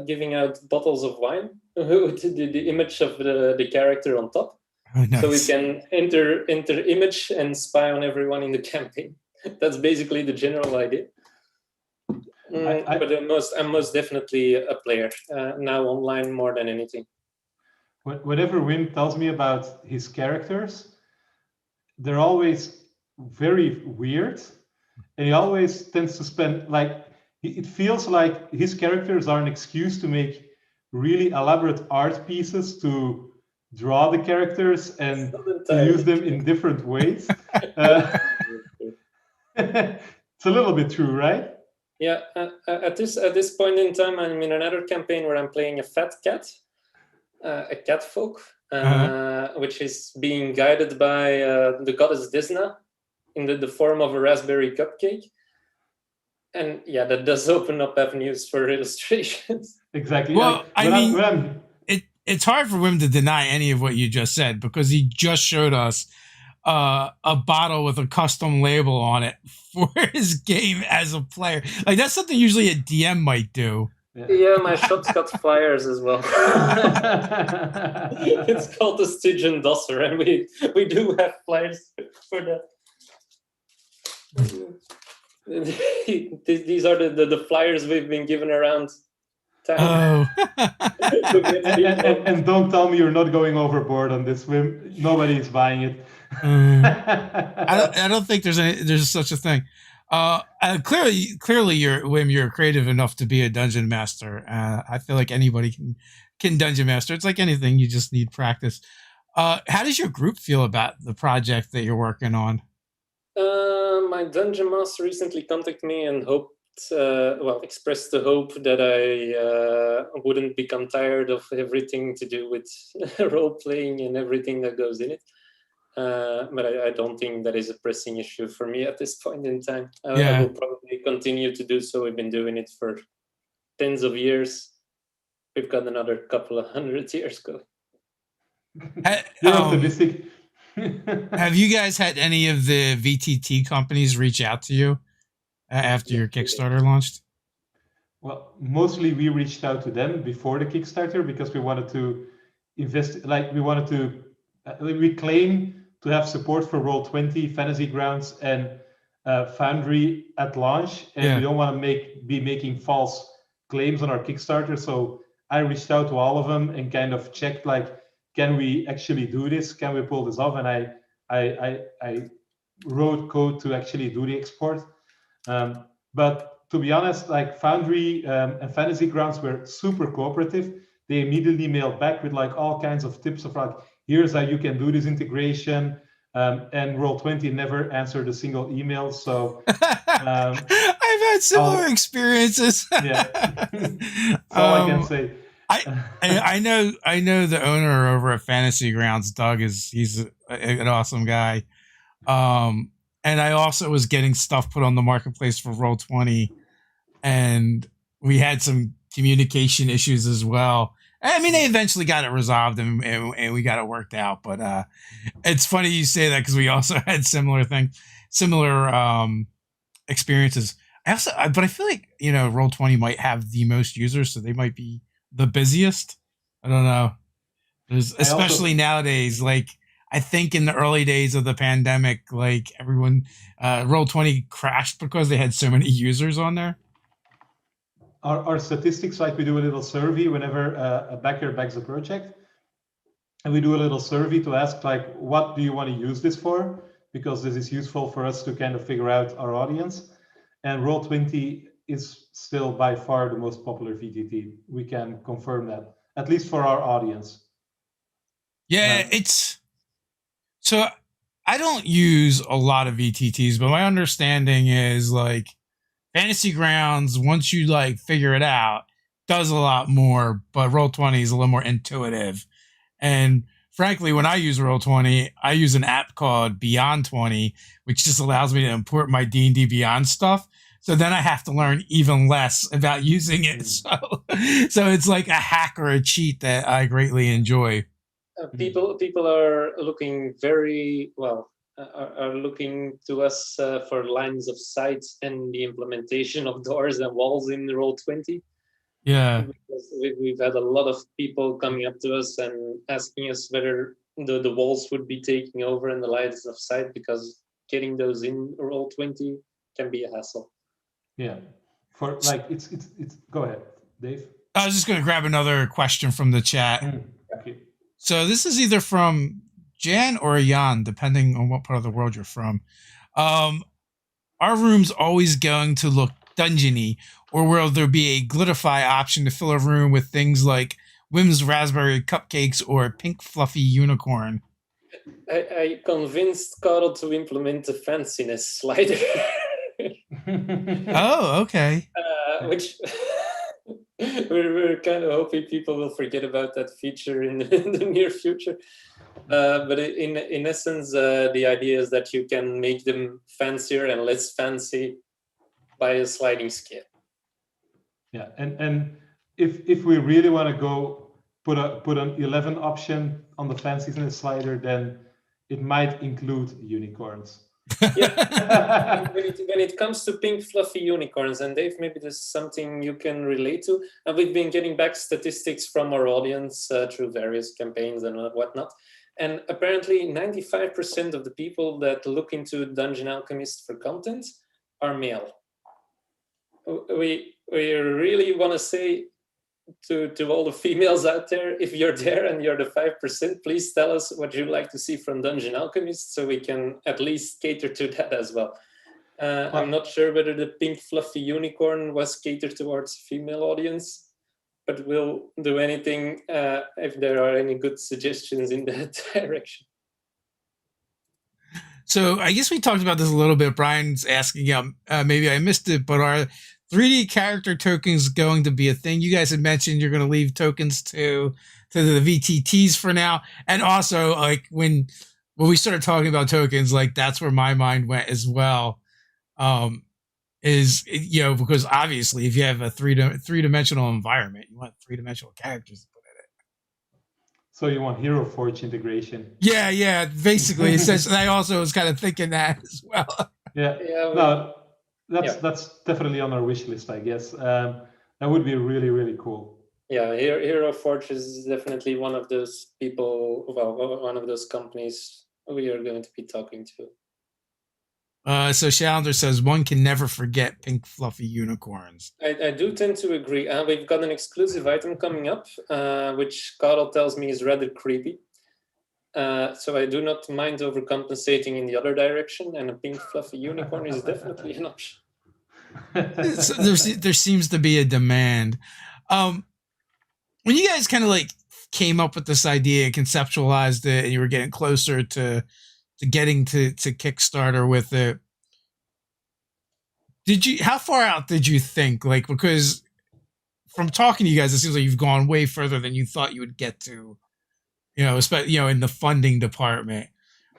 [SPEAKER 1] giving out bottles of wine with the image of the character on top.
[SPEAKER 2] Oh, nice.
[SPEAKER 1] So we can enter image and spy on everyone in the campaign. That's basically the general idea. But I'm most definitely a player now online more than anything.
[SPEAKER 3] Whatever Wim tells me about his characters, they're always very weird, and he always tends to spend it feels like his characters are an excuse to make really elaborate art pieces to draw the characters and to use them in different ways. It's a little bit true, right?
[SPEAKER 1] Yeah. At this point in time, I'm in another campaign where I'm playing a fat cat, a cat folk, which is being guided by the goddess Disna in the form of a raspberry cupcake. And yeah, that does open up avenues for illustrations.
[SPEAKER 3] Exactly.
[SPEAKER 2] Well, it's hard for Wim to deny any of what you just said, because he just showed us a bottle with a custom label on it for his game as a player. Like, that's something usually a DM might do.
[SPEAKER 1] Yeah, my shop's got flyers as well. It's called the Stygian Dosser, and we do have flyers for that. These are the flyers we've been given around town.
[SPEAKER 3] And don't tell me you're not going overboard on this, Wim. Nobody's buying it.
[SPEAKER 2] I don't think there's such a thing. Clearly, you're creative enough to be a dungeon master. I feel like anybody can dungeon master. It's like anything; you just need practice. How does your group feel about the project that you're working on?
[SPEAKER 1] My dungeon master recently contacted me and expressed the hope that I wouldn't become tired of everything to do with role playing and everything that goes in it. But I don't think that is a pressing issue for me at this point in time. I will probably continue to do so. We've been doing it for tens of years. We've got another couple of 100 years going.
[SPEAKER 3] You're optimistic.
[SPEAKER 2] Have you guys had any of the VTT companies reach out to you after your Kickstarter launched?
[SPEAKER 3] Well, mostly we reached out to them before the Kickstarter because we wanted to invest. We claim to have support for Roll20, Fantasy Grounds, and Foundry at launch, and we don't want to be making false claims on our Kickstarter. So I reached out to all of them and kind of checked, can we actually do this? Can we pull this off? And I wrote code to actually do the export. But to be honest, Foundry and Fantasy Grounds were super cooperative. They immediately mailed back with all kinds of tips of here's how you can do this integration. And Roll20 never answered a single email. So
[SPEAKER 2] I've had similar experiences.
[SPEAKER 3] That's all I can say.
[SPEAKER 2] I know the owner over at Fantasy Grounds, Doug, he's an awesome guy. And I also was getting stuff put on the marketplace for Roll20, and we had some communication issues as well. I mean, they eventually got it resolved and we got it worked out. But it's funny you say that because we also had similar experiences. But I feel like Roll20 might have the most users, so they might be the busiest. I don't know. Especially nowadays, I think in the early days of the pandemic, everyone Roll20 crashed because they had so many users on there.
[SPEAKER 3] our statistics, like we do a little survey whenever a backer backs a project. And we do a little survey to ask, like, what do you want to use this for? Because this is useful for us to kind of figure out our audience. And Roll20 is still by far the most popular VTT. We can confirm that, at least for our audience.
[SPEAKER 2] Yeah, so I don't use a lot of VTTs, but my understanding is like Fantasy Grounds, once you like figure it out, does a lot more, but Roll20 is a little more intuitive. And frankly, when I use Roll20, I use an app called Beyond 20, which just allows me to import my D&D Beyond stuff. So then I have to learn even less about using it. So it's like a hack or a cheat that I greatly enjoy.
[SPEAKER 1] People are looking very well. Are looking to us for lines of sight and the implementation of doors and walls in Roll20.
[SPEAKER 2] Yeah,
[SPEAKER 1] because we've had a lot of people coming up to us and asking us whether the walls would be taking over and the lines of sight, because getting those in Roll20 can be a hassle.
[SPEAKER 3] Yeah, for like it's. Go ahead, Dave.
[SPEAKER 2] I was just going to grab another question from the chat.
[SPEAKER 3] Okay.
[SPEAKER 2] So this is either from Jan or Jan, depending on what part of the world you're from. Our room's always going to look dungeony, or will there be a glitterify option to fill a room with things like Wim's raspberry cupcakes or a pink fluffy unicorn?
[SPEAKER 1] I convinced Carl to implement the fanciness slider.
[SPEAKER 2] Oh, okay.
[SPEAKER 1] Which we're kind of hoping people will forget about that feature in the near future. But in essence, the idea is that you can make them fancier and less fancy by a sliding scale.
[SPEAKER 3] Yeah, and if we really want to go put an 11 option on the fanciness slider, then it might include unicorns.
[SPEAKER 1] Yeah. when it comes to pink fluffy unicorns, and Dave, maybe there's something you can relate to. And we've been getting back statistics from our audience through various campaigns and whatnot. And apparently 95% of the people that look into Dungeon Alchemist for content are male. We really want to say to all the females out there, if you're there and you're the 5%, please tell us what you'd like to see from Dungeon Alchemist, so we can at least cater to that as well. I'm not sure whether the pink fluffy unicorn was catered towards a female audience, but we'll do anything if there are any good suggestions in that direction.
[SPEAKER 2] So I guess we talked about this a little bit. Brian's asking, maybe I missed it, but are 3D character tokens going to be a thing? You guys had mentioned you're going to leave tokens to the VTTs for now. And also, like when we started talking about tokens, like that's where my mind went as well. Because obviously if you have a three-dimensional environment, you want three-dimensional characters to put in it.
[SPEAKER 3] So you want Hero Forge integration?
[SPEAKER 2] Yeah. Basically, it says. And I also was kind of thinking that as well.
[SPEAKER 3] Yeah. No, that's definitely on our wish list, I guess. That would be really, really cool.
[SPEAKER 1] Yeah, Hero Forge is definitely one of those people. Well, one of those companies we are going to be talking to.
[SPEAKER 2] So Challenger says one can never forget pink fluffy unicorns.
[SPEAKER 1] I do tend to agree. We've got an exclusive item coming up, which Carl tells me is rather creepy. So I do not mind overcompensating in the other direction, and a pink fluffy unicorn is definitely an option.
[SPEAKER 2] So there seems to be a demand. When you guys kind of like came up with this idea, conceptualized it, and you were getting closer to getting to Kickstarter with it, how far out did you think? Like, because from talking to you guys, it seems like you've gone way further than you thought you would get to, especially, in the funding department.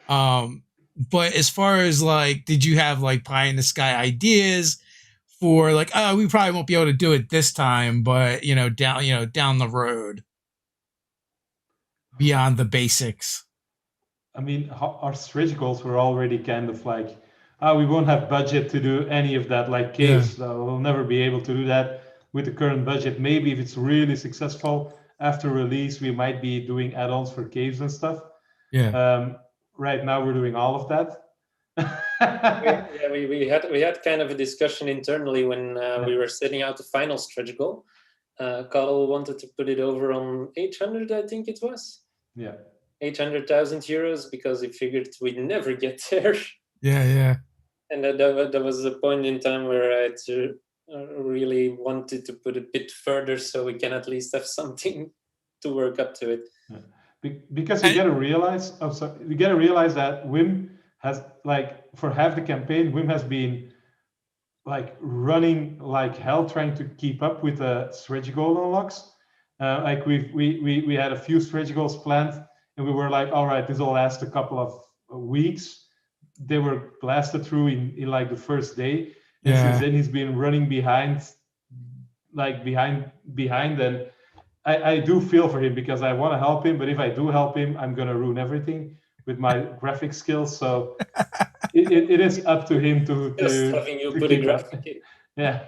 [SPEAKER 2] But as far as like, did you have like pie in the sky ideas for like, oh, we probably won't be able to do it this time, but down the road, beyond the basics?
[SPEAKER 3] I mean, our stretch goals were already kind of like, we won't have budget to do any of that, like caves.
[SPEAKER 2] Yeah.
[SPEAKER 3] We'll never be able to do that with the current budget. Maybe if it's really successful after release, we might be doing add-ons for caves and stuff.
[SPEAKER 2] Yeah.
[SPEAKER 3] Right now, we're doing all of that.
[SPEAKER 1] We had kind of a discussion internally when we were setting out the final stretch goal. Carl wanted to put it over on 800, I think it was.
[SPEAKER 3] Yeah.
[SPEAKER 1] 800,000 euros because he figured we'd never get there.
[SPEAKER 2] Yeah.
[SPEAKER 1] And that was a point in time where I really wanted to put a bit further so we can at least have something to work up to it.
[SPEAKER 3] Yeah. Because you got to realize, that Wim has, like, for half the campaign, Wim has been like running like hell trying to keep up with the stretch goal unlocks. Like we had a few stretch goals planned, and we were like, all right, this will last a couple of weeks. They were blasted through in like the first day, and since then he's been running behind. And I do feel for him because I want to help him, but if I do help him, I'm gonna ruin everything with my graphic skills. So it is up to him to
[SPEAKER 1] having you put a graphic in.
[SPEAKER 3] Yeah.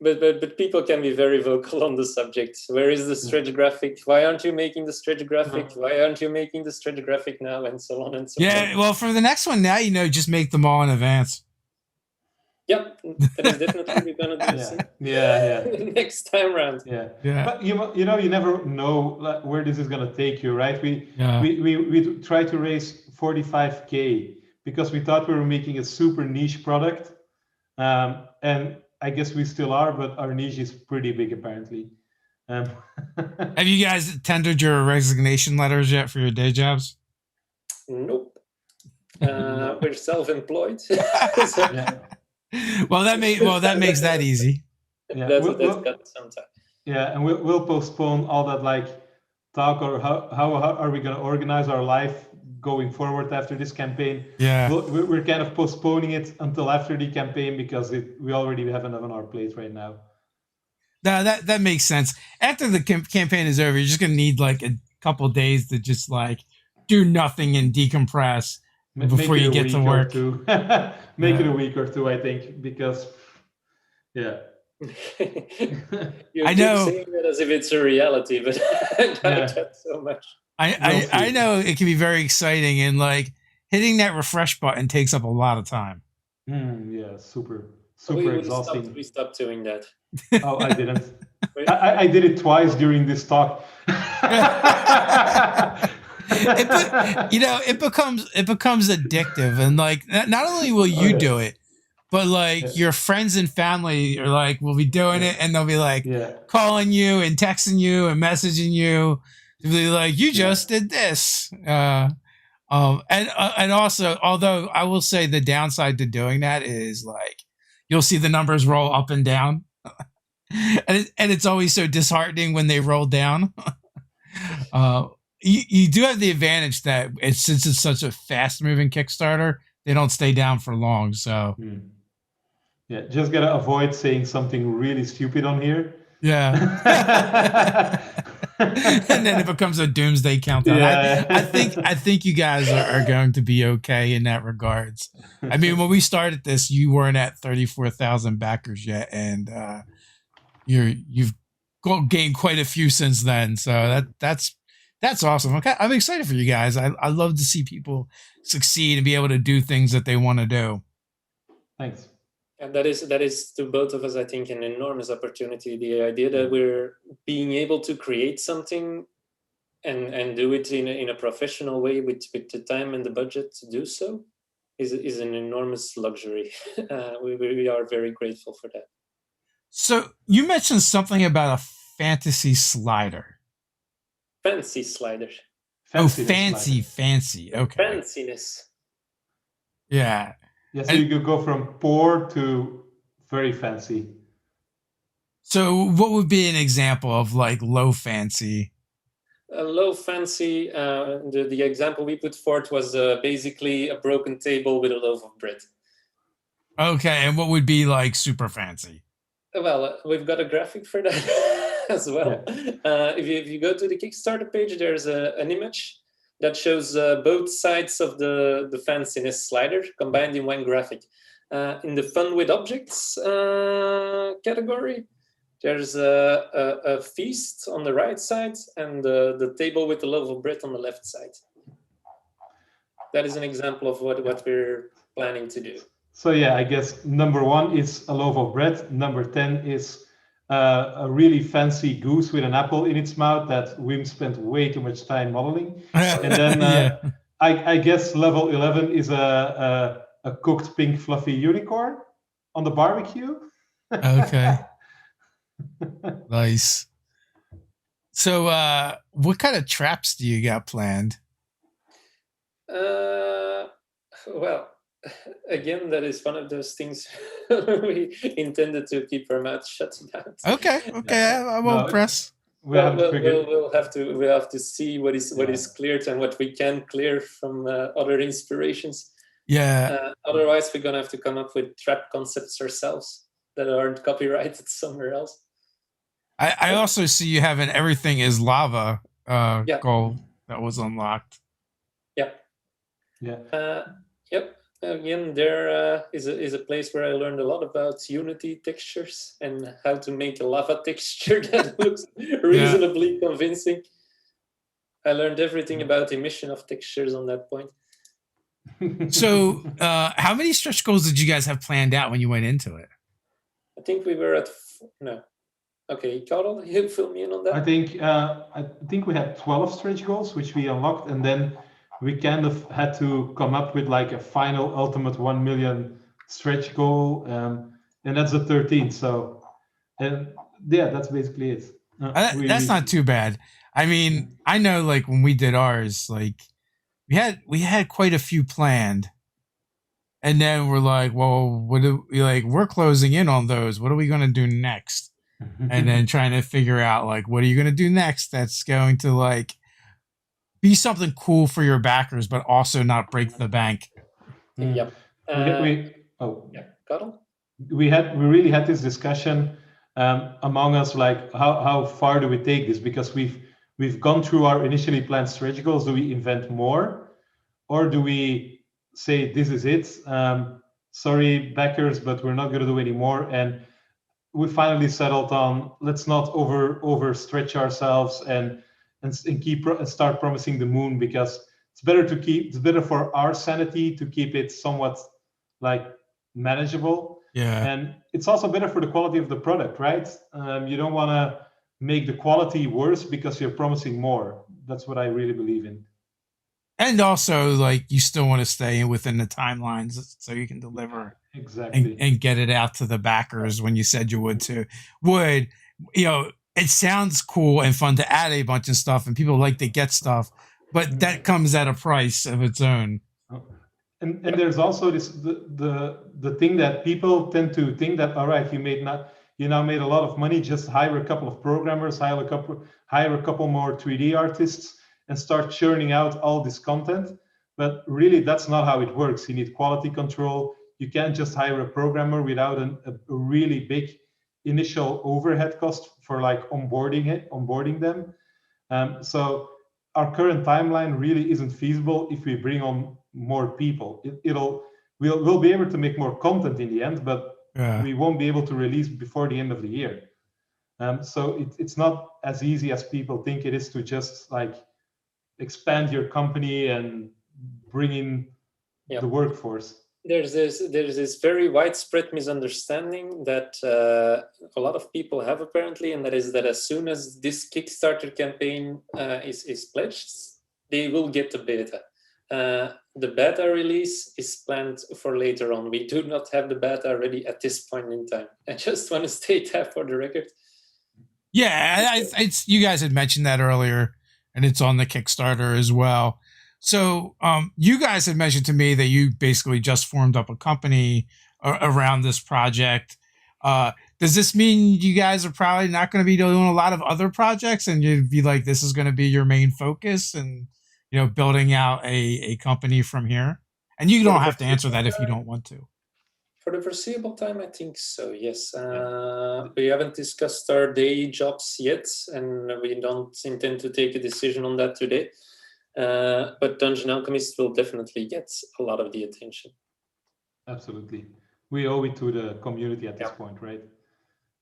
[SPEAKER 1] But people can be very vocal on the subject. Where is the stretch graphic? Why aren't you making the stretch graphic? Why aren't you making the stretch graphic now? And so on and so on.
[SPEAKER 2] Yeah, well, for the next one now, just make them all in advance.
[SPEAKER 1] Yep, that is definitely we're gonna do.
[SPEAKER 3] Yeah.
[SPEAKER 1] Next time round.
[SPEAKER 3] Yeah.
[SPEAKER 2] But
[SPEAKER 3] you never know where this is gonna take you, right? We tried to raise 45K because we thought we were making a super niche product, and I guess we still are, but our niche is pretty big apparently.
[SPEAKER 2] Have you guys tendered your resignation letters yet for your day jobs?
[SPEAKER 1] Nope. We're self-employed.
[SPEAKER 2] Well, that makes that easy.
[SPEAKER 1] Yeah, that's got some time.
[SPEAKER 3] Yeah, and we'll postpone all that like talk or how are we going to organize our life going forward after this campaign.
[SPEAKER 2] Yeah,
[SPEAKER 3] we're kind of postponing it until after the campaign because we already have enough on our plate right now.
[SPEAKER 2] No, that makes sense. After the campaign is over, you're just gonna need like a couple of days to just like do nothing and decompress before you get to work.
[SPEAKER 3] Make it a week or two, I think, because
[SPEAKER 1] you
[SPEAKER 2] I
[SPEAKER 1] keep
[SPEAKER 2] know
[SPEAKER 1] saying that as if it's a reality, but I doubt that so much.
[SPEAKER 2] I know it can be very exciting, and like hitting that refresh button takes up a lot of time.
[SPEAKER 3] Yeah, super exhausting.
[SPEAKER 1] We stopped doing that.
[SPEAKER 3] Oh, I didn't. I did it twice during this talk.
[SPEAKER 2] It becomes addictive, and like not only will you do it, but like your friends and family are like will be doing it, and they'll be like calling you and texting you and messaging you. They'll be like, you just did this. And also, although I will say the downside to doing that is like you'll see the numbers roll up and down, and it's always so disheartening when they roll down. You do have the advantage that since it's such a fast moving Kickstarter, they don't stay down for long. So
[SPEAKER 3] yeah, just gotta avoid saying something really stupid on here.
[SPEAKER 2] Yeah. And then it becomes a doomsday countdown.
[SPEAKER 3] Yeah.
[SPEAKER 2] I think you guys are going to be okay in that regards. I mean, when we started this, you weren't at 34,000 backers yet, and you've gained quite a few since then. So that's awesome. Okay, I'm excited for you guys. I love to see people succeed and be able to do things that they want to do.
[SPEAKER 3] Thanks.
[SPEAKER 1] And that is to both of us, I think, an enormous opportunity. The idea that we're being able to create something and do it in a professional way with the time and the budget to do so is an enormous luxury. We are very grateful for that. So
[SPEAKER 2] you mentioned something about a fantasy slider.
[SPEAKER 1] Fancy slider.
[SPEAKER 2] Fancy. Okay.
[SPEAKER 1] Fanciness.
[SPEAKER 2] Yeah.
[SPEAKER 3] Yeah, so you could go from poor to very fancy.
[SPEAKER 2] So what would be an example of like low fancy?
[SPEAKER 1] Low fancy, the example we put forth was basically a broken table with a loaf of bread. Okay, and what would be like super fancy? Well, we've got a graphic for that as well. Yeah. If you go to the Kickstarter page, there's an image that shows both sides of the fanciness slider combined in one graphic. In the fun with objects category, there's a feast on the right side and the table with the loaf of bread on the left side. that is an example of what we're planning to do.
[SPEAKER 3] So yeah, I guess number 1 is a loaf of bread. Number 10 is a really fancy goose with an apple in its mouth that Wim spent way too much time modeling. And then I guess level 11 is a cooked pink fluffy unicorn on the barbecue.
[SPEAKER 2] Okay. Nice. So what kind of traps do you got planned?
[SPEAKER 1] Well, again, that is one of those things we intended to keep our mouth shut about.
[SPEAKER 2] Okay, I won't press.
[SPEAKER 1] We'll have to see what is cleared and what we can clear from other inspirations.
[SPEAKER 2] Yeah.
[SPEAKER 1] Otherwise, we're gonna have to come up with trap concepts ourselves that aren't copyrighted somewhere else.
[SPEAKER 2] I also see you having everything is lava goal that was unlocked.
[SPEAKER 1] Yeah. Yep. Again, there is a place where I learned a lot about Unity textures and how to make a lava texture that looks reasonably convincing. I learned everything about emission of textures on that point.
[SPEAKER 2] So, how many stretch goals did you guys have planned out when you went into it?
[SPEAKER 1] I think we were at no. Okay, Carl, you fill me in on that.
[SPEAKER 3] I think we had 12 stretch goals, which we unlocked, and then we kind of had to come up with like a final ultimate 1 million stretch goal, and that's the 13th. So, and yeah, that's basically it.
[SPEAKER 2] That's not too bad. I mean, I know like when we did ours, like we had quite a few planned, and then we're like, well, we're closing in on those. What are we going to do next? And then trying to figure out like, what are you going to do next? That's going to like be something cool for your backers, but also not break the bank.
[SPEAKER 1] Yep. Carl?
[SPEAKER 3] We really had this discussion among us, like how far do we take this? Because we've gone through our initially planned stretch goals. Do we invent more, or do we say this is it? Sorry, backers, but we're not going to do any more. And we finally settled on let's not over stretch ourselves and start promising the moon, because it's better for our sanity to keep it somewhat like manageable.
[SPEAKER 2] Yeah.
[SPEAKER 3] And it's also better for the quality of the product, right? You don't want to make the quality worse because you're promising more. That's what I really believe in. And
[SPEAKER 2] also, like, you still want to stay within the timelines so you can deliver
[SPEAKER 3] exactly
[SPEAKER 2] and get it out to the backers when you said you would too. It sounds cool and fun to add a bunch of stuff, and people like to get stuff, but that comes at a price of its own.
[SPEAKER 3] And there's also this the thing that people tend to think that, all right, you now made a lot of money, just hire a couple of programmers, hire a couple more 3D artists, and start churning out all this content. But really, that's not how it works. You need quality control. You can't just hire a programmer without a really big initial overhead cost for like onboarding them. So our current timeline really isn't feasible if we bring on more people. We'll be able to make more content in the end, but we won't be able to release before the end of the year. So it's not as easy as people think it is to just like expand your company and bring in the workforce.
[SPEAKER 1] There's this very widespread misunderstanding that a lot of people have apparently, and that is that as soon as this Kickstarter campaign is pledged, they will get the beta. The beta release is planned for later on. We do not have the beta ready at this point in time. I just want to state that for the record.
[SPEAKER 2] Yeah, you guys had mentioned that earlier, and it's on the Kickstarter as well. So you guys had mentioned to me that you basically just formed up a company around this project. Does this mean you guys are probably not going to be doing a lot of other projects, and you'd be like, this is going to be your main focus, and building out a company from here? And you don't have to answer that if you don't want to.
[SPEAKER 1] For the foreseeable time, I think so, yes. We haven't discussed our day jobs yet, and we don't intend to take a decision on that today. But Dungeon Alchemist will definitely get a lot of the attention.
[SPEAKER 3] Absolutely. We owe it to the community at this point, right?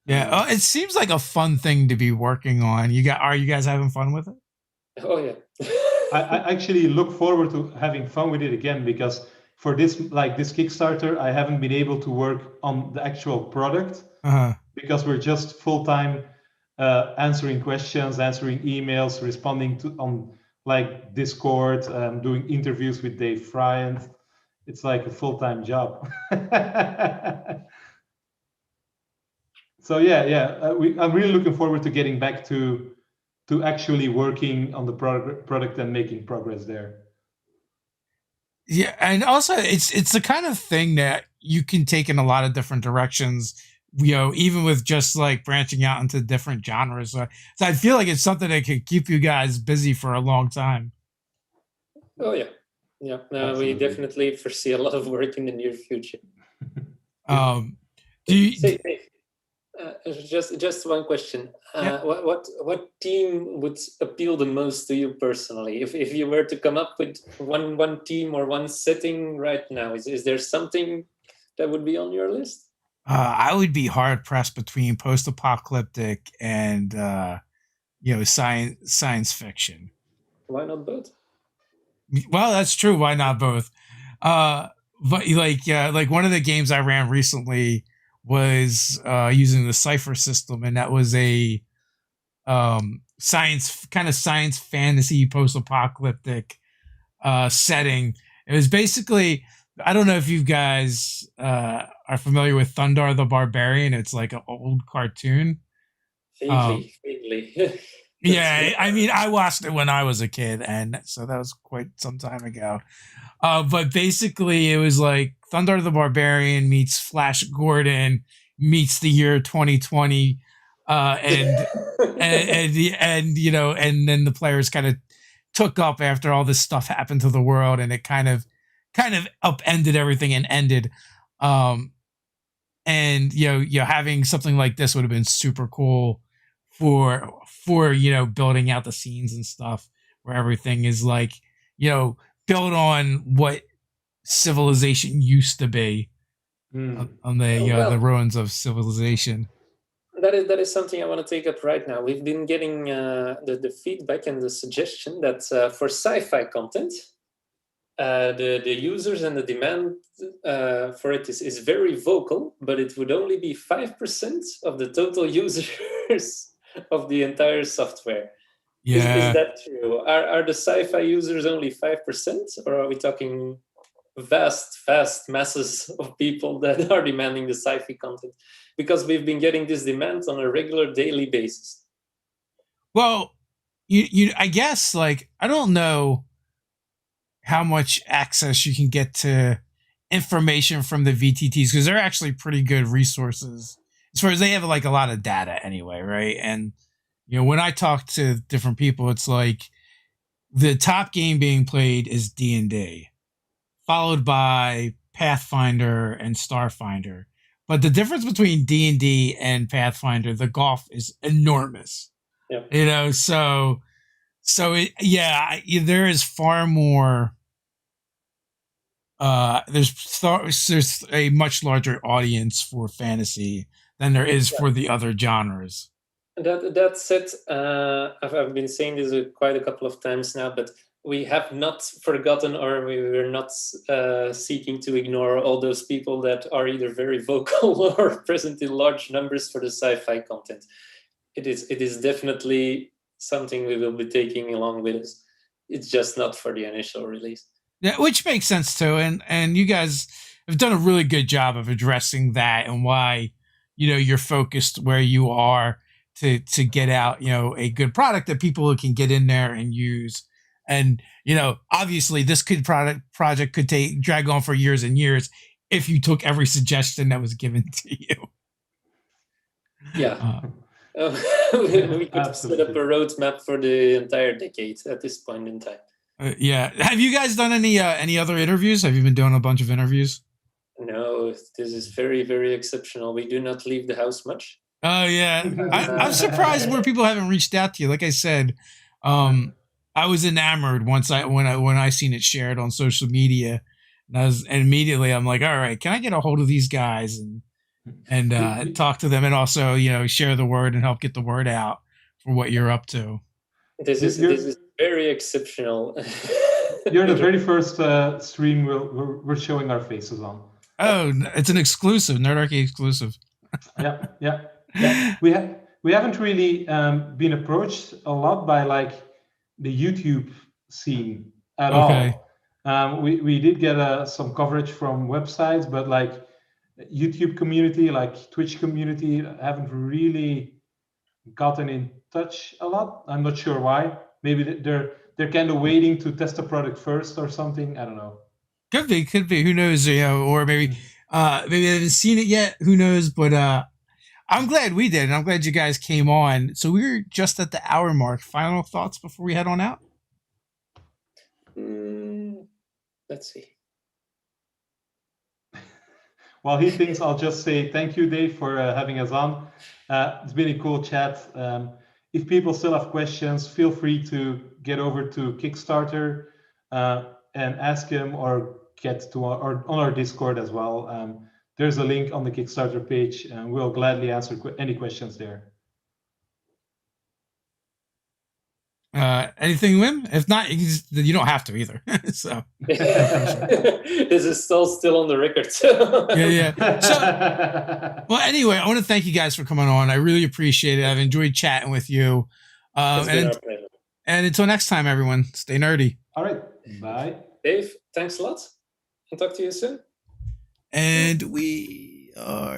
[SPEAKER 2] Yeah, it seems like a fun thing to be working on. Are you guys having fun with it?
[SPEAKER 1] Oh, yeah.
[SPEAKER 3] I actually look forward to having fun with it again, because for this Kickstarter, I haven't been able to work on the actual product because we're just full-time answering questions, answering emails, responding to on like Discord, doing interviews with Dave Fry, and it's like a full-time job. So I'm really looking forward to getting back to actually working on the product and making progress there.
[SPEAKER 2] Yeah, and also it's the kind of thing that you can take in a lot of different directions. Even with just like branching out into different genres. So I feel like it's something that could keep you guys busy for a long time.
[SPEAKER 1] Oh yeah, yeah. We definitely foresee a lot of work in the near future.
[SPEAKER 2] Do you?
[SPEAKER 1] Just one question.
[SPEAKER 2] Yeah.
[SPEAKER 1] What team would appeal the most to you personally? If you were to come up with one team or one setting right now, is there something that would be on your list?
[SPEAKER 2] I would be hard pressed between post-apocalyptic and science fiction.
[SPEAKER 1] Why not both?
[SPEAKER 2] Well, that's true. Why not both? But like one of the games I ran recently was using the Cipher system, and that was a science fantasy post-apocalyptic setting. It was basically, I don't know if you guys are familiar with Thundar the Barbarian. It's like an old cartoon.
[SPEAKER 1] Vaguely.
[SPEAKER 2] Yeah, I mean, I watched it when I was a kid, and so that was quite some time ago. But basically, it was like Thundar the Barbarian meets Flash Gordon meets the year 2020, and then the players kind of took up after all this stuff happened to the world, and it kind of upended everything and ended. And having something like this would have been super cool for building out the scenes and stuff, where everything is like built on what civilization used to be, on the ruins of civilization.
[SPEAKER 1] That is something I want to take up right now. We've been getting the feedback and the suggestion that for sci-fi content, the users and the demand for it is very vocal, but it would only be 5% of the total users of the entire software.
[SPEAKER 2] Yeah.
[SPEAKER 1] Is that true? Are the sci-fi users only 5%, or are we talking vast masses of people that are demanding the sci-fi content? Because we've been getting this demand on a regular daily basis.
[SPEAKER 2] Well, I guess, like, I don't know how much access you can get to information from the VTTs, because they're actually pretty good resources as far as they have like a lot of data anyway, right? And when I talk to different people, it's like the top game being played is D&D, followed by Pathfinder and Starfinder. But the difference between D&D and Pathfinder, the gulf is enormous.
[SPEAKER 1] Yeah.
[SPEAKER 2] So there is far more. There's a much larger audience for fantasy than there is for the other genres.
[SPEAKER 1] That said, I've been saying this quite a couple of times now, but we have not forgotten, or we're not seeking to ignore all those people that are either very vocal or present in large numbers for the sci-fi content. It is definitely something we will be taking along with us. It's just not for the initial release.
[SPEAKER 2] Yeah, which makes sense too, and you guys have done a really good job of addressing that, and why you're focused where you are to get out a good product that people can get in there and use. And obviously this project could drag on for years and years if you took every suggestion that was given to you.
[SPEAKER 1] Yeah. We could set up a roadmap for the entire decade at this point in time.
[SPEAKER 2] Yeah. Have you guys done any other interviews? Have you been doing a bunch of interviews?
[SPEAKER 1] No, this is very, very exceptional. We do not leave the house much.
[SPEAKER 2] Oh yeah, I'm surprised more people haven't reached out to you. Like I said, I was enamored when I seen it shared on social media, and immediately I'm like, all right, can I get a hold of these guys and talk to them, and also share the word and help get the word out for what you're up to.
[SPEAKER 1] This is very exceptional.
[SPEAKER 3] You're the very first stream we're showing our faces on.
[SPEAKER 2] Oh, it's an exclusive, Nerdarchy exclusive.
[SPEAKER 3] Yeah. We haven't really been approached a lot by like the YouTube scene at all. We did get some coverage from websites, but like YouTube community, like Twitch community, haven't really gotten in touch a lot. I'm not sure why. Maybe they're kind of waiting to test the product first or something. I don't know.
[SPEAKER 2] Could be. Who knows? Or maybe they haven't seen it yet. Who knows? But I'm glad we did, and I'm glad you guys came on. So we're just at the hour mark. Final thoughts before we head on out?
[SPEAKER 1] Let's see.
[SPEAKER 3] While he thinks, I'll just say thank you, Dave, for having us on. It's been a cool chat. If people still have questions, feel free to get over to Kickstarter and ask him, or get to on our Discord as well. There's a link on the Kickstarter page, and we'll gladly answer any questions there.
[SPEAKER 2] Anything, Wim? If not, you don't have to either. So
[SPEAKER 1] this is still on the record.
[SPEAKER 2] Yeah. So, well, anyway, I want to thank you guys for coming on. I really appreciate it. I've enjoyed chatting with you. And until next time, everyone, stay nerdy.
[SPEAKER 3] All right. Bye.
[SPEAKER 1] Dave, thanks a lot. I'll talk to you soon.
[SPEAKER 2] And we are